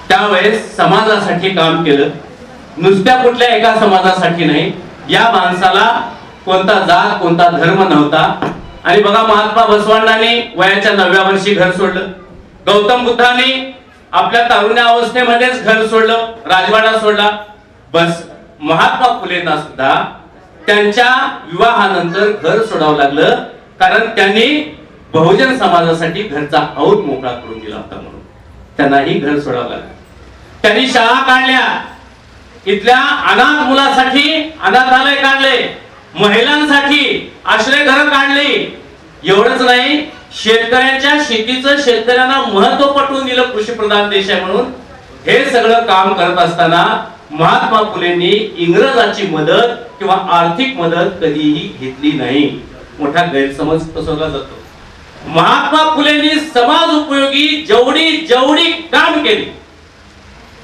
त्यावेळेस समाजासाठी काम केलं. नुसत्या कुठल्या एका समाजासाठी नाही. या माणसाला कोणता जात, कोणता धर्म नव्हता. आणि बघा, महात्मा बसवण्णांनी वयाच्या 9व्या वर्षी घर सोडलं. गौतम बुद्धांनी आपल्या तारुण्य अवस्थेमध्येच घर सोडलं, राजवाडा सोडला. बस महात्मा फुलेंना सुद्धा त्यांच्या विवाहानंतर घर सोडावं लागलं, कारण त्यांनी बहुजन समाजासाठी घरचा औत मोकळा करून दिला होता म्हणून त्यांनाही घर सोडावं लागलं. त्यांनी शाळा काढल्या. इथल्या अनाथ मुलासाठी अनाथालय काढले, महिलांसाठी आश्रय घर काढली. एवढंच नाही, शेतकऱ्यांच्या शेतीचं शेतकऱ्यांना महत्व पटवून दिलं. कृषी प्रधान देश आहे म्हणून हे सगळं काम करत असताना महात्मा फुलेंनी इंग्रजाची मदत किंवा आर्थिक मदत कधीही घेतली नाही. मोठा गैरसमज पसरवला जातो. महात्मा फुलेंनी समाज उपयोगी जेवढी काम केली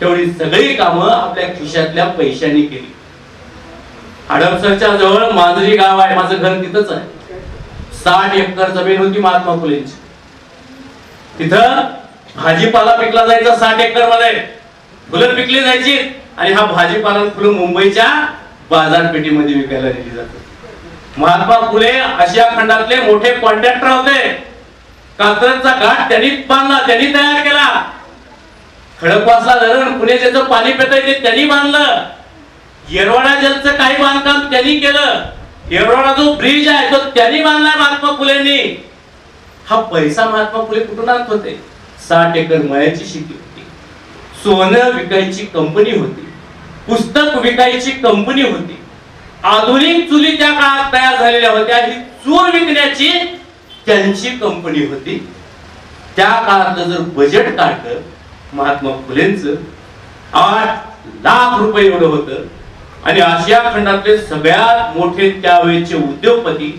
तेवढी सगळी कामं आपल्या खिशातल्या पैशांनी केली. हडपसरच्या जवळ मांजरी गाव आहे, माझं घर तिथंच आहे. 60 एकर जमीन होती महात्मा फुलेंची. तिथं भाजीपाला पिकला जायचा 60 एकर मध्ये, फुलं पिकली जायची आणि हा भाजीपाला फुलं मुंबईच्या बाजारपेठीमध्ये विकायला दिली जातात. महात्मा फुले आशिया खंडातले मोठे कॉन्ट्रॅक्टर होते. कात्रजचा घाट त्यांनीच बांधला, त्यांनी तयार केला. खडकवासला धरण पुणे ज्याचं पाणी पितंय ते त्यांनी बांधलं. येरवाडा जलचं काही बांधकाम त्यांनी केलं. येरवाडा जो ब्रिज आहे तो त्यांनी बांधला महात्मा फुलेंनी. हा पैसा महात्मा फुले कुठून आणत होते? 60 एकर मळ्याची शेती होती, सोनं विकायची कंपनी होती, पुस्तक विकायची कंपनी होती, आधुनिक चुली त्या काळात तयार झालेल्या होत्या. ही चूल विकण्याची त्यांची कंपनी होती. त्या काळातलं जर बजेट काढलं महात्मा फुलेंचं 8 लाख रुपये एवढं होतं. आणि आशिया खंडातले सगळ्यात मोठे त्यावेळेचे उद्योगपती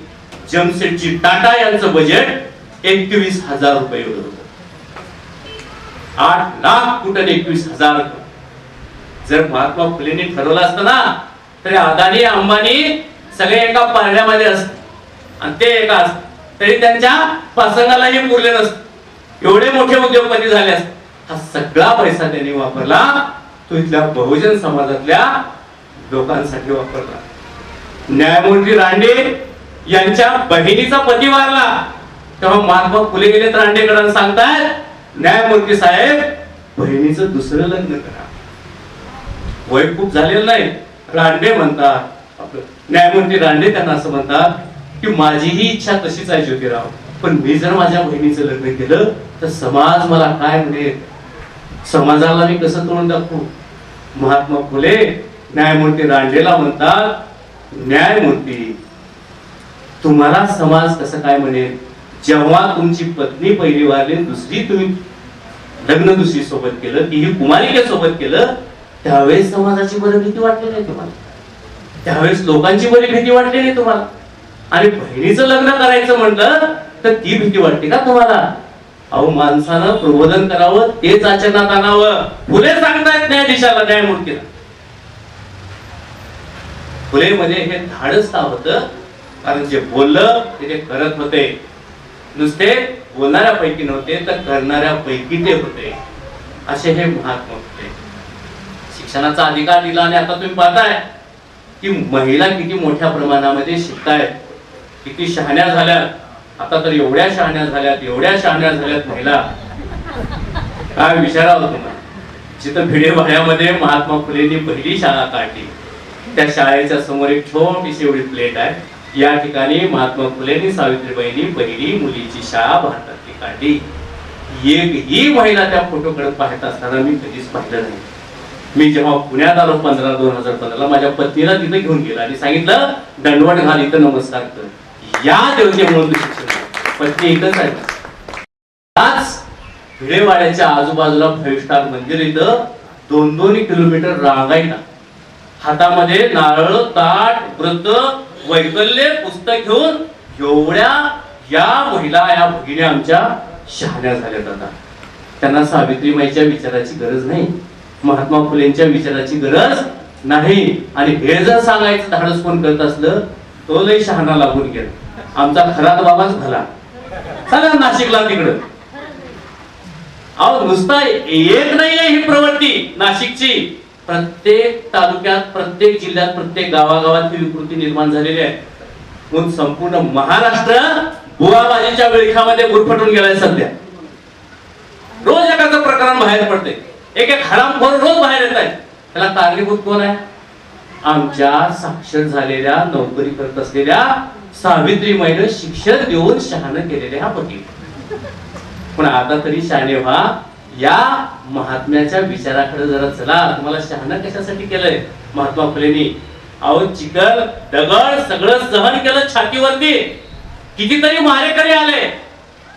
जमशेदजी टाटा यांचं बजेट 21,000 रुपये एवढं होतं. 8 लाख कुठं 21,000. जर महात्मा फुलेंनी ठरवलं असतं ना तरी अदानी अंबानी सगळे एका पारड्यामध्ये असत आणि ते एका असत तरी त्यांच्या प्रसंगालाही पुरले नसत. एवढे मोठे उद्योगपती झाले असते. हा सगळा पैसा त्यांनी वापरला तो इथल्या बहुजन समाजातल्या लोकांसाठी वापरला. न्यायमूर्ती रांडे यांच्या बहिणीचा पती वारला तेव्हा महात्मा फुले गेले रांडेकडे सांगतायत, न्यायमूर्ती साहेब बहिणीचं दुसरं लग्न करा. वय खूप झालेलं नाही. रांडे म्हणतात, न्यायमूर्ती रांडे त्यांना असं म्हणतात की माझीही इच्छा तशीच आहे ज्योतिराव, पण मी जर माझ्या बहिणीचं लग्न केलं तर समाज मला काय म्हणेल, समाजाला मी कसं तोंड दाखवू. महात्मा फुले न्यायमूर्ती रांडेला म्हणतात, न्यायमूर्ती तुम्हाला समाज कसं काय म्हणेल? जेव्हा तुमची पत्नी पहिली वारली, दुसरी तुम्ही लग्न दुसरी सोबत केलं, तीही कुमारिके सोबत केलं, त्यावेळेस समाजाची बरी भीती वाटली नाही तुम्हाला? त्यावेळेस लोकांची बरी भीती वाटली नाही तुम्हाला? आणि बहिणीचं लग्न करायचं म्हटलं तर ती भीती वाटते का तुम्हाला? अहो माणसानं प्रबोधन करावं, तेच आचरणात आणावं. फुले सांगतायत न्यायाधीशाला, न्यायमूर्तीला. फुले मध्ये हे धाडस का होतं? कारण जे बोललं ते करत होते. नुसते बोलणाऱ्यापैकी नव्हते तर करणाऱ्यापैकी ते होते. असे हे महात्मा फुले. शिक्षणाचा अधिकार दिला आणि आता तुम्ही पाहताय की महिला किती मोठ्या प्रमाणामध्ये शिकतायत, किती शहाण्या झाल्यात. आता तर एवढ्या शहाण्या झाल्यात महिला, काय विचारावं तुम्हाला. जिथं भिडेवाड्यामध्ये महात्मा फुलेंनी पहिली शाळा काढली त्या शाळेच्या समोर एक छोटीशी एवढी प्लेट आहे. या ठिकाणी महात्मा फुलेंनी सावित्रीबाईंनी पहिली मुलीची शाळा भारतातली काढली. एकही महिला त्या फोटोकडे पाहत असताना मी कधीच पाहिलं नाही. मी जेव्हा पुण्यात आलो 2015 माझ्या पत्नीला तिथे घेऊन गेला आणि सांगितलं दंडवट घाल, इथं नमस्कार कर. या देवतेमुळे शिक्षण पत्नी इथंच आहे. आज भिडेवाड्याच्या आजूबाजूला 5 स्टार मंदिर, इथं 2-2 किलोमीटर रांगायला, हातामध्ये नारळ, ताट, व्रत, वैकल्य, पुस्तक घेऊन एवढ्या या महिला, या भगिनी आमच्या शहाण्या झाल्यात. आता त्यांना सावित्रीबाईच्या विचाराची गरज नाही, महात्मा फुलेंच्या विचाराची गरज नाही. आणि हे जर सांगायचं धाडस कोण करत असलं तो लय शहाणा लागून गेला. आमचा खरात बाबाच झाला. चला नाशिकला तिकडं. अहो नुसता एक नाहीये ही प्रवृत्ती नाशिकची. प्रत्येक तालुक्यात, प्रत्येक जिल्ह्यात, प्रत्येक गावागावात ही विकृती निर्माण झालेली आहे. म्हणून संपूर्ण महाराष्ट्र बुवाबाजीच्या विळखामध्ये गुरफटून गेलाय सध्या. रोज एखादं प्रकरण बाहेर पडते, एक हरामखोर रोज बाहेर येत आहे. त्याला कारणीभूत कोण आहे? आमच्या साक्षर झालेल्या, नोकरी करत असलेल्या सावित्रीबाईंना शिक्षण देऊन शहाणं केलेले हा पती. पण आता तरी शहाणे व्हा, या महात्म्याच्या विचाराकडे जरा चला. तुम्हाला शहाणं कशासाठी केलंय महात्मा फुलेंनी? अहो चिखल, दगड सगळं सहन केलं छातीवरती. कितीतरी मारेकरी आले.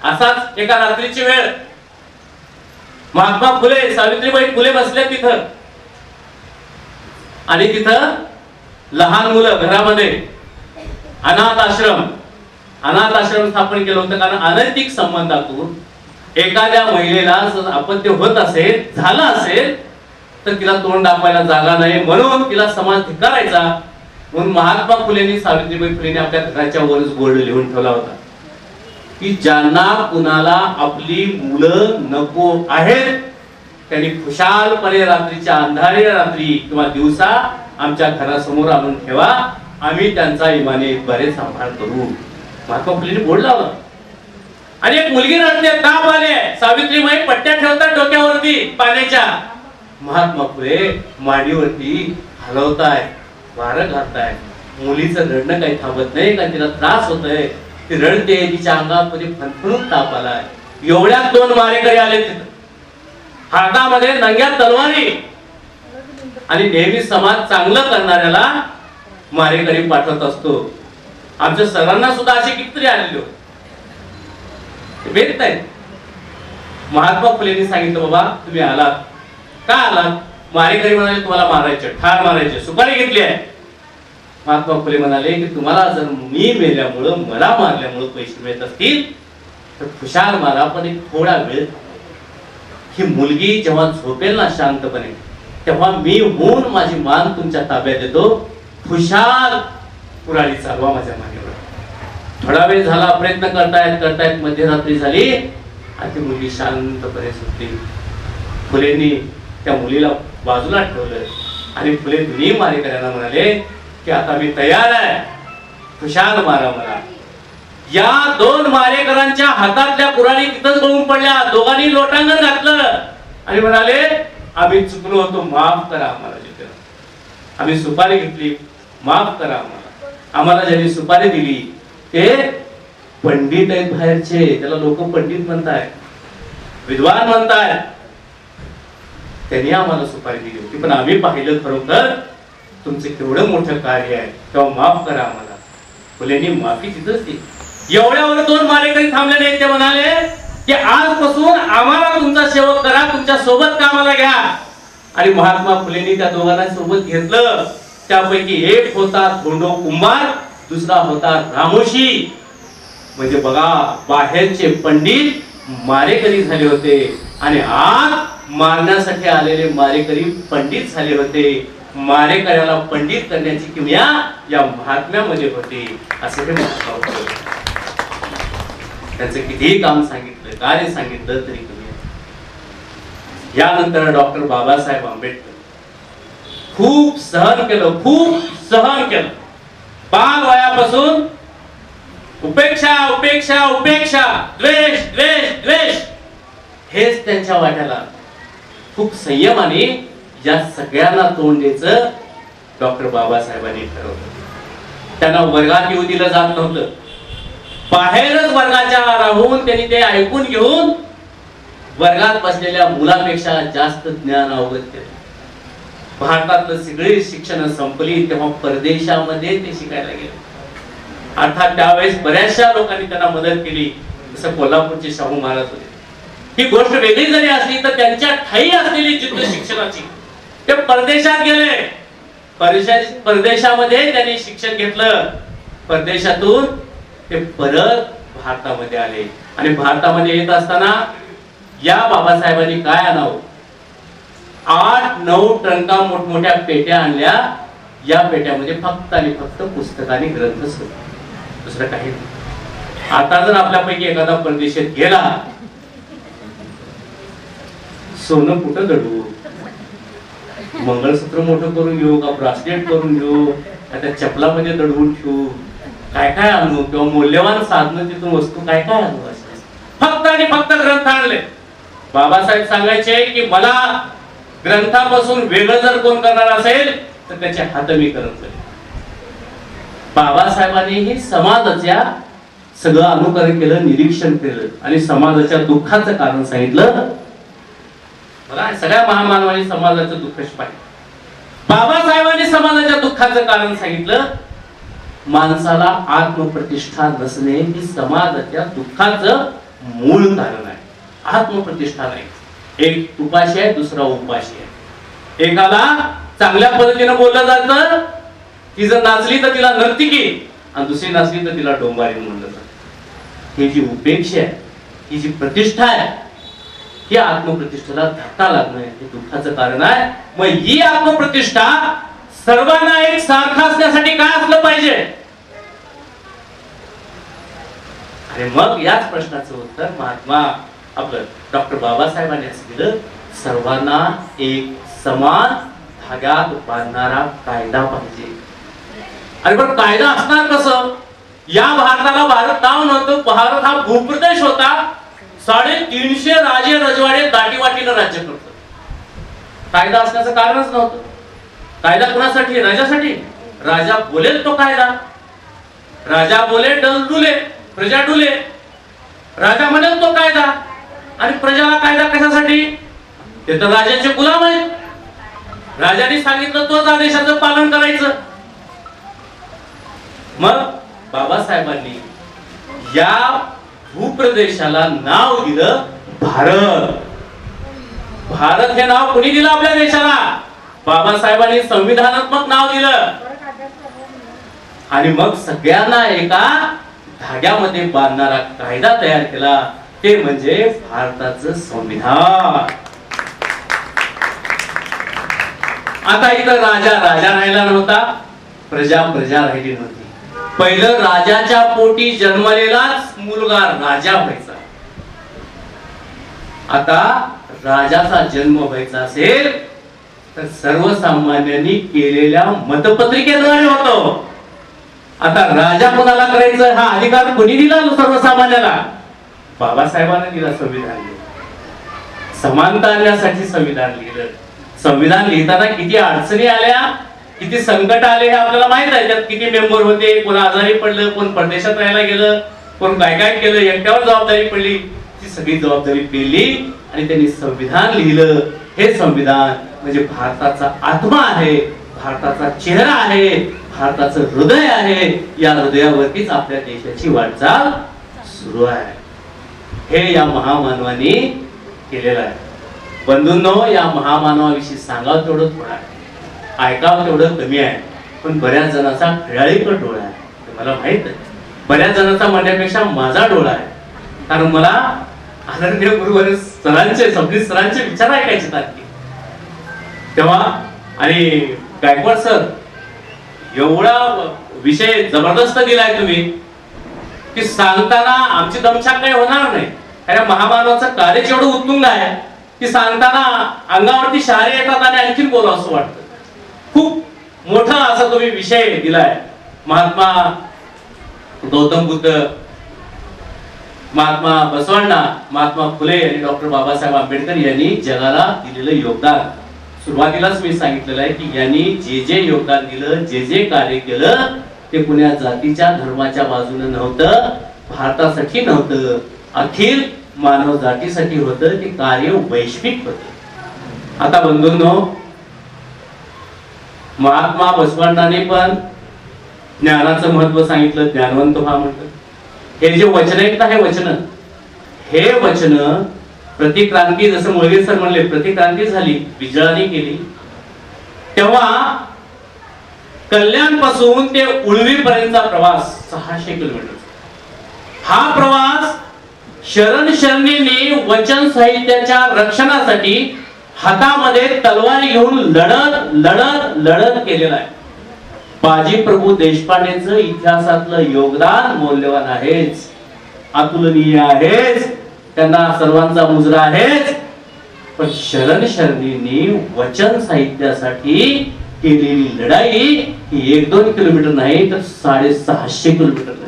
असाच एका रात्रीची वेळ महात्मा फुले, सावित्रीबाई फुले बसल्या तिथं. आणि तिथं लहान मुलं घरामध्ये अनाथ आश्रम स्थापन केलं होतं. कारण अनैतिक संबंधातून एखाद्या महिलेला जर अपत्य होत असेल, झालं असेल, तर तिला तोंड दाखवायला जागा नाही, म्हणून तिला समाज धिक्कारायचा. म्हणून महात्मा फुलेंनी, सावित्रीबाई फुलेंनी आपल्या घराच्या वरच बोर्ड लिहून ठेवला होता की ज्यांना कुणाला आपली मुलं नको आहेत त्यांनी खुशालपणे रात्रीच्या अंधाऱ्या रात्री किंवा दिवसा आमच्या घरासमोर आणून ठेवा, आम्ही त्यांचा इमाने बरे सांभाळ करू. महात्मा फुलेंनी बोर्ड लावला. आणि एक मुलगी रडते, ताप आले, सावित्रीबाई पट्ट्या ठेवतात डोक्यावरती पाण्याच्या. महात्मा फुले मांडीवरती हलवताय, वारं घालताय. मुलीचं रडणं काही थांबत नाही, का तिला त्रास होतोय, ती रडते, तिच्या अंगामध्ये फणफणून ताप आलाय. एवढ्यात 2 मारेकरी आले तिथं, हातामध्ये नंग्या तलवारी. आणि नेहमी समाज चांगलं करणाऱ्याला मारेकरी पाठवत असतो. आमच्या सरांना सुद्धा असे कितीतरी आलेले होते, भेटत नाहीत. महात्मा फुलेंनी सांगितलं, बाबा तुम्ही आलात का आलात? मारेकरी म्हणाले तुम्हाला मारायचे, ठार मारायचे, सुपारी घेतली आहे. महात्मा फुले म्हणाले की तुम्हाला जर मी मेल्यामुळं, मला मारल्यामुळं पैसे मिळत असतील तर खुशाल मारा, पण एक थोडा वेळ. ही मुलगी जेव्हा झोपेल ना शांतपणे, तेव्हा मी होऊन माझी मान तुमच्या ताब्यात देतो. खुशाल कुऱ्हाडी चालवा माझ्या मानेवर. थोडा वेळ झाला, प्रयत्न करतायत, मध्यरात्री झाली आणि ती मुलगी शांतपणे सुटली. फुलेंनी त्या मुलीला बाजूला ठेवलं आणि फुले दोन्ही मारेकऱ्यांना म्हणाले की आता मी तयार आहे, खुशाल मारा मला. या 2 मारेकरांच्या हातातल्या कुऱ्हाडी तिथंच गळून पडल्या. दोघांनी लोटांगण घातलं आणि म्हणाले आम्ही चुकलो होतो, माफ करा आम्हाला. जिथे आम्ही सुपारी घेतली, माफ करा आम्हाला ज्यांनी सुपारी दिली ते पंडित आहेत बाहेरचे, त्याला लोक पंडित म्हणताय, विद्वान म्हणताय, त्यांनी आम्हाला सुपारी दिली होती, पण आम्ही पाहिलं खरोखर तुमचं केवढं मोठं कार्य आहे, तेव्हा माफ करा आम्हाला. फुलेंनी माफी तिथंच दिली. एवढ्यावर 2 मारेकरी थांबले नाही. ते म्हणाले की आजपासून आम्हाला तुमचा सेवक करा, तुमच्या सोबत कामाला घ्या. आणि महात्मा फुलेंनी त्या दोघांना सोबत घेतलं. त्यापैकी एक होता धोंडो कुंभार, दुसरा होता रामोशी. म्हणजे बघा, बाहेरचे पंडित मारेकरी झाले होते आणि आज मारण्यासाठी आलेले मारेकरी पंडित झाले होते. मारेकऱ्याला पंडित करण्याची किमया या महात्म्यामध्ये होती, असे ते महात्मा फुले. त्यांचं कितीही काम सांगितलं, कार्य सांगितलं तरी कमी. यानंतर डॉक्टर बाबासाहेब आंबेडकर खूप सहन केलं. बाल वयापासून उपेक्षा, द्वेष हेच त्यांच्या वाट्याला. खूप संयमाने या सगळ्यांना तोंड द्यायचं डॉक्टर बाबासाहेबांनी ठरवलं. त्यांना वर्गात येऊ दिलं जात नव्हतं. बाहेरच वर्गाच्या राहून त्यांनी ते ऐकून घेऊन वर्गात बसलेल्या मुलापेक्षा जास्त ज्ञान अवगत केलं. भारतातलं सगळी शिक्षण संपली तेव्हा परदेशामध्ये ते शिकायला गेले. अर्थात त्यावेळेस बऱ्याचशा लोकांनी त्यांना मदत केली, जसं कोल्हापूरचे शाहू महाराज होते. ही गोष्ट वेगळी जरी असली तर त्यांच्या ठाई असलेली जिद्द शिक्षणाची, ते परदेशात गेले. परदेशामध्ये त्यांनी शिक्षण घेतलं. परदेशातून ते परत भारतामध्ये आले आणि भारतामध्ये येत असताना या बाबासाहेबांनी काय आणावं, 8-9 ट्रंका मोठमोठ्या पेट्या आणल्या. या पेट्यामध्ये फक्त आणि फक्त पुस्तकाने ग्रंथ होते, दुसरं काही नाही. आता जर आपल्यापैकी एखादा परदेशात गेला, सोनं कुठं दडवू, मंगळसूत्र मोठं करून घेऊ का ब्रासलेट करून घेऊ, त्या चपलामध्ये दडवून ठेवू, काय काय आणू, किंवा मौल्यवान साधनं तिथून वस्तू काय काय आणू, फक्त आणि फक्त ग्रंथ आणले. बाबासाहेब सांगायचे की मला ग्रंथापासून वेगळं जर कोण करणार असेल तर त्याचे हात मी करत. बाबासाहेबांनी ही समाजाच्या सगळं अनुकरण केलं, निरीक्षण केलं आणि समाजाच्या दुःखाचं कारण सांगितलं. मला सगळ्या महामानवांनी समाजाचं दुःखच पाहिजे. बाबासाहेबांनी समाजाच्या दुःखाचं कारण सांगितलं. माणसाला आत्मप्रतिष्ठा नसणे ही समाजाच्या दुःखाचं मूळ कारण आहे. आत्मप्रतिष्ठा नाही. एक उपाशी आहे, दुसरा उपाशी आहे. एकाला चांगल्या पद्धतीनं बोललं जातं. ती जर नाचली तर तिला नर्तिकी आणि दुसरी नाचली तर तिला डोंबारी म्हणलं जातं. ही जी उपेक्षा आहे, ही जी प्रतिष्ठा आहे, ही आत्मप्रतिष्ठेला धक्का लागणं हे दुःखाचं कारण आहे. मग ही आत्मप्रतिष्ठा सर्वांना एक सारखा असण्यासाठी काय असलं पाहिजे? आणि मग याच प्रश्नाचं उत्तर महात्मा आपलं डॉक्टर बाबासाहेबांनी असं दिलं, सर्वांना एक समान धाग्यात बांधणारा कायदा पाहिजे. अरे पण कायदा असणार कसं? या भारताला भारत नाव नव्हतं. भारत हा भूप्रदेश होता. 350 राजे रजवाडे दाटीवाटीनं राज्य करतो. कायदा असण्याचं कारणच नव्हतं. कायदा कुणासाठी? राजासाठी. राजा बोलेल तो कायदा. राजा बोले डल डुले, प्रजा डुले. राजा म्हणेल तो कायदा. आणि प्रजाला कायदा कशासाठी? ते तर राजाचे गुलाम आहेत. राजाने सांगितलं तोच आदेशाचं पालन करायचं. मग बाबासाहेबांनी या भूप्रदेशाला नाव दिलं भारत. भारत हे नाव कोणी दिलं आपल्या देशाला? बाबासाहेबांनी संविधानात्मक नाव दिलं. आणि मग सगळ्यांना एका धाग्यामध्ये बांधणारा कायदा तयार केला, ते म्हणजे भारताचं संविधान. आता इथं राजा राहिला नव्हता, प्रजा राहिली नव्हती. पहिलं राजाच्या पोटी जन्मलेलाच मुलगा राजा व्हायचा. आता राजाचा जन्म व्हायचा असेल तर सर्वसामान्यांनी केलेल्या मतपत्रिकेद्वारे होतो. आता राजा कोणाला करायचं हा अधिकार कोणी दिला? सर्वसामान्याला. बाबासाहेबांनी दिला. संविधान लिहिलं. समानता आणण्यासाठी संविधान लिहिलं. संविधान लिहिताना किती अडचणी आल्या, किती संकट आले हे आपल्याला माहित आहे. त्यात किती मेंबर होते, कोण आजारी पडलं, कोण परदेशात राहायला गेलं, कोण काय केलं, एकट्यावर जबाबदारी पडली. ती सगळी जबाबदारी पेलली आणि त्यांनी संविधान लिहिलं. हे संविधान म्हणजे भारताचा आत्मा आहे, भारताचा चेहरा आहे, भारताचं हृदय आहे. या हृदयावरतीच आपल्या देशाची वाटचाल सुरू आहे. हे या महामानवाने केलेलं आहे. बंधूंनो, या महामानवाविषयी सांगावं तेवढं थोडं आहे, ऐकावं तेवढं कमी आहे. पण बऱ्याच जणांचा खिळाळीकडे डोळा आहे, ते मला माहित आहे. बऱ्याच जणांचा म्हणण्यापेक्षा माझा डोळा आहे. कारण मला आदरणीय गुरुवर सरांचे विचार ऐकायचे आणखी तेव्हा. आणि गायकवाड सर, एवढा विषय जबरदस्त दिलाय तुम्ही की सांगताना आमची दमछाक काही होणार नाही. अरे महामानवाचं कार्य एवढं उत्तुंग आहे की सांगताना अंगावरती शहारे येतात आणि आणखीन बोलावं असं वाटतं. खूप मोठा असा तुम्ही विषय दिलाय. महात्मा गौतम बुद्ध, महात्मा बसवण्णा, महात्मा फुले आणि डॉक्टर बाबासाहेब आंबेडकर यांनी जगाला दिलेलं योगदान. सुरुवातीलाच मी सांगितलेलं आहे की यांनी जे योगदान दिलं, जे कार्य केलं, ते कुण्या जातीच्या धर्माच्या बाजूने नव्हतं, भारतासाठी नव्हतं, अखिल मानव जातीसाठी होतं. ते कार्य वैश्विक होतं. आता बंधूंनो, महात्मा बसवण्णाने पण ज्ञानाचं महत्व सांगितलं. ज्ञानवंत व्हा म्हटलं. हे जे वचन आहेत ना, हे वचन प्रतिक्रांती, जसं मुळगे सर म्हणले, प्रतिक्रांती झाली, विजळानी केली. तेव्हा कल्याण पासून ते उळवी पर्यंतचा प्रवास 600 किलोमीटर. हा प्रवास शरणींनी वचन साहित्याच्या रक्षणासाठी हातामध्ये तलवारी घेऊन लढत केलेला आहे. बाजी प्रभू देशपांडेंचं इतिहासातलं योगदान मौल्यवान आहेच, अतुलनीय आहेच, त्यांना सर्वांचा मुजरा आहेच. पण शरणींनी वचन साहित्यासाठी केलेली लढाई ही 1-2 किलोमीटर नाही तर 650 किलोमीटर.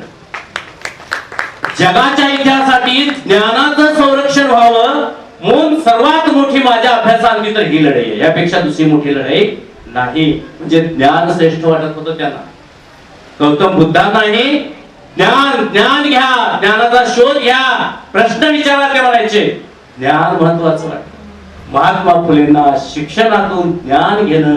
जगाच्या इतिहासासाठी ज्ञानाचं संरक्षण व्हावं म्हणून सर्वात मोठी माझ्या अभ्यासांनी तर ही लढाई आहे. यापेक्षा दुसरी मोठी लढाई नाही. म्हणजे ज्ञान श्रेष्ठ वाटत होतं त्यांना. गौतम बुद्धांनाही ज्ञान घ्या, ज्ञानाचा शोध घ्या, प्रश्न विचारा ते म्हणायचे. ज्ञान महत्वाचं वाटतं. महात्मा फुलेंना शिक्षणातून ज्ञान घेणं,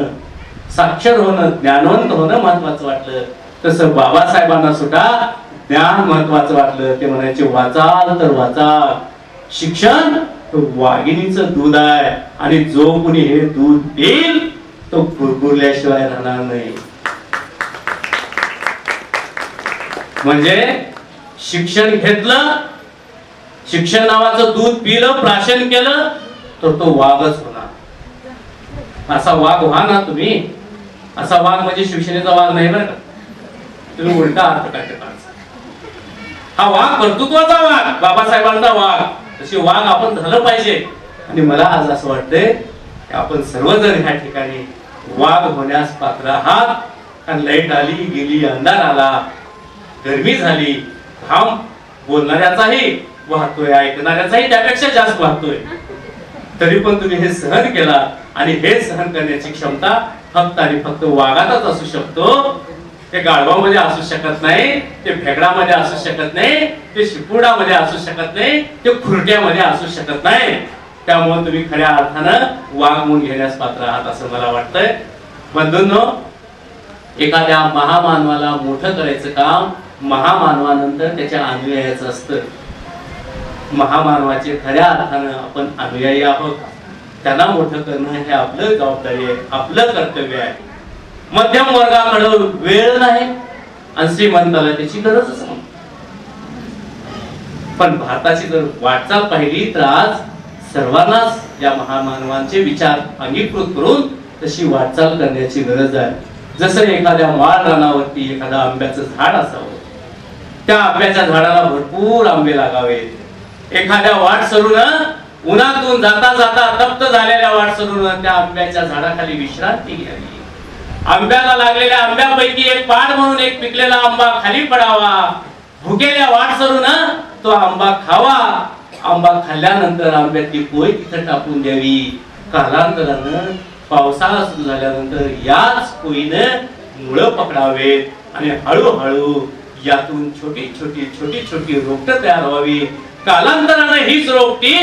साक्षर होणं, ज्ञानवंत होणं महत्वाचं वाटलं. तसं बाबासाहेबांना सुद्धा ज्ञान महत्वाचं वाटलं. ते म्हणायचे, वाचाल तर वाचाल, शिक्षण वाघिणीचं दूध आहे आणि जो कोणी हे दूध पिईल तो कुरकुरल्याशिवाय राहणार नाही. म्हणजे शिक्षण घेतलं, शिक्षण नावाचं दूध पिलं, प्राशन केलं, तर तो वाघच होणार. असा वाघ व्हा ना तुम्ही. असा वाघ म्हणजे शिवसेनेचा वाघ नाही बरं का, तुम्ही उलटा अर्थ काढता. हा वाघ कर्तृत्वाचा वाघ, बाबासाहेबांचा वाघ. तशी वाघ आपण झालं पाहिजे. आणि मला आज असं वाटतंय की आपण सर्वजण ह्या ठिकाणी वाघ होण्यास पात्र आहात. कारण लाईट आली गेली, अंधार आला, गरमी झाली, घाम बोलणाऱ्याचाही वाहतोय, ऐकणाऱ्याचाही त्यापेक्षा जास्त वाहतोय, तरी पण तुम्ही हे सहन केला. आणि हे सहन करण्याची क्षमता फक्त आणि फक्त वाघातच असू शकतो. ते गाढवामध्ये असू शकत नाही, ते फेगडामध्ये असू शकत नाही, ते शिपुडामध्ये असू शकत नाही, ते खुरट्यामध्ये असू शकत नाही. त्यामुळे तुम्ही खऱ्या अर्थानं वाघ म्हणून घेण्यास पात्र आहात असं मला वाटतंय. बंधूंनो, एखाद्या महामानवाला मोठं करायचं काम महामानवानंतर त्याच्या अनुयायाचं असतं. महामानवाचे खऱ्या अर्थानं आपण अनुयायी आहोत. त्यांना मोठं करणं हे आपलं जबाबदारी आहे, आपलं कर्तव्य आहे. मध्यम वर्गाकडे वेळ नाही आणि श्रीमंताला त्याची गरजच नाही. पण भारताची जर वाटचाल पाहिली तर आज सर्वांनाच या महामानवांचे विचार अंगीकृत करून तशी वाटचाल करण्याची गरज आहे. जसं एखाद्या माळ रानावरती एखादा आंब्याचं झाड असावं, त्या आंब्याच्या झाडाला भरपूर आंबे लागावेत. एखाद्या वाटसरूनं उन्हातून जाता जाता तप्त झालेल्या वाटसरूनं त्या आंब्याच्या झाडाखाली विश्रांती घ्यावी. आंब्याला लागलेल्या आंब्यापैकी एक पाड म्हणून एक पिकलेला आंबा खाली पडावा. भुकेल्या वाटसरूनं तो आंबा खावा. आंबा खाल्ल्यानंतर आंब्यातली पोय तिथं टाकून द्यावी. कालांतरानं पावसाळा सुरू झाल्यानंतर याच पोईनं मुळं पकडावेत आणि हळूहळू यातून छोटी छोटी रोपटं तयार व्हावी. कालांतराने हीच रोपटी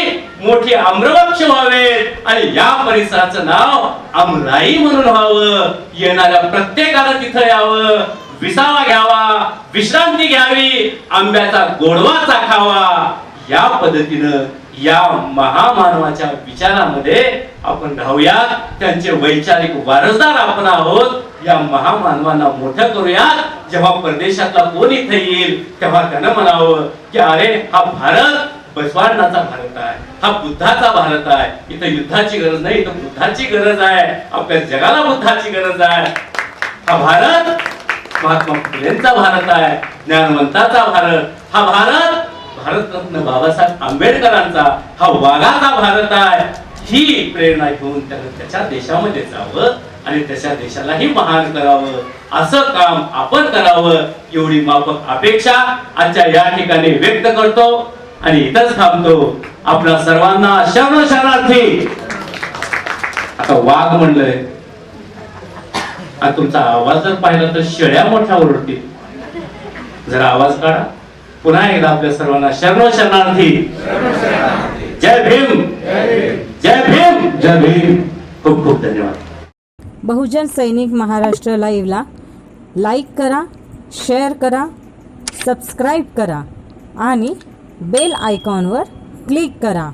मोठी आम्रवृक्ष व्हावेत आणि या परिसराचं नाव आमराई म्हणून व्हावं. येणाऱ्या प्रत्येकानं तिथं यावं, विसावा घ्यावा, विश्रांती घ्यावी, आंब्याचा गोडवा चाखावा. या पद्धतीनं या महामानवाच्या विचारामध्ये आपण राहूयात. त्यांचे वैचारिक वारसदार आपण आहोत. या महामानवांना मोठं करूयात. जेव्हा परदेशातला कोण इथे येईल तेव्हा त्यानं म्हणावं की अरे हा भारत बसवांनाचा भारत आहे, हा बुद्धाचा भारत आहे. इथं युद्धाची गरज नाही, इथं बुद्धाची गरज आहे. आपल्या जगाला बुद्धाची गरज आहे. हा भारत महात्मा फुलेंचा भारत आहे, ज्ञानवंताचा भारत. हा भारत भारतरत्न बाबासाहेब आंबेडकरांचा, हा वाघाचा भारत आहे. ही प्रेरणा घेऊन त्यानं त्याच्या देशामध्ये जावं आणि त्याच्या देशालाही महान करावं. असं काम आपण करावं एवढी माफक अपेक्षा आजच्या या ठिकाणी व्यक्त करतो आणि इथंच थांबतो. आपल्या सर्वांना शरण शरणार्थी. आता वाघ म्हणलंय, आता तुमचा आवाज जर पाहिला तर शेळ्या मोठ्या ओरडतील. जरा आवाज काढा. पुन्हा एकदा आपल्या सर्वांना शरण शरणार्थी. जय भीम, जय भीम, जय भीम. खूप खूप धन्यवाद. बहुजन सैनिक महाराष्ट्र लाईव्हला लाईक करा, शेअर करा, सबस्क्राईब करा आणि बेल आयकॉनवर क्लिक करा.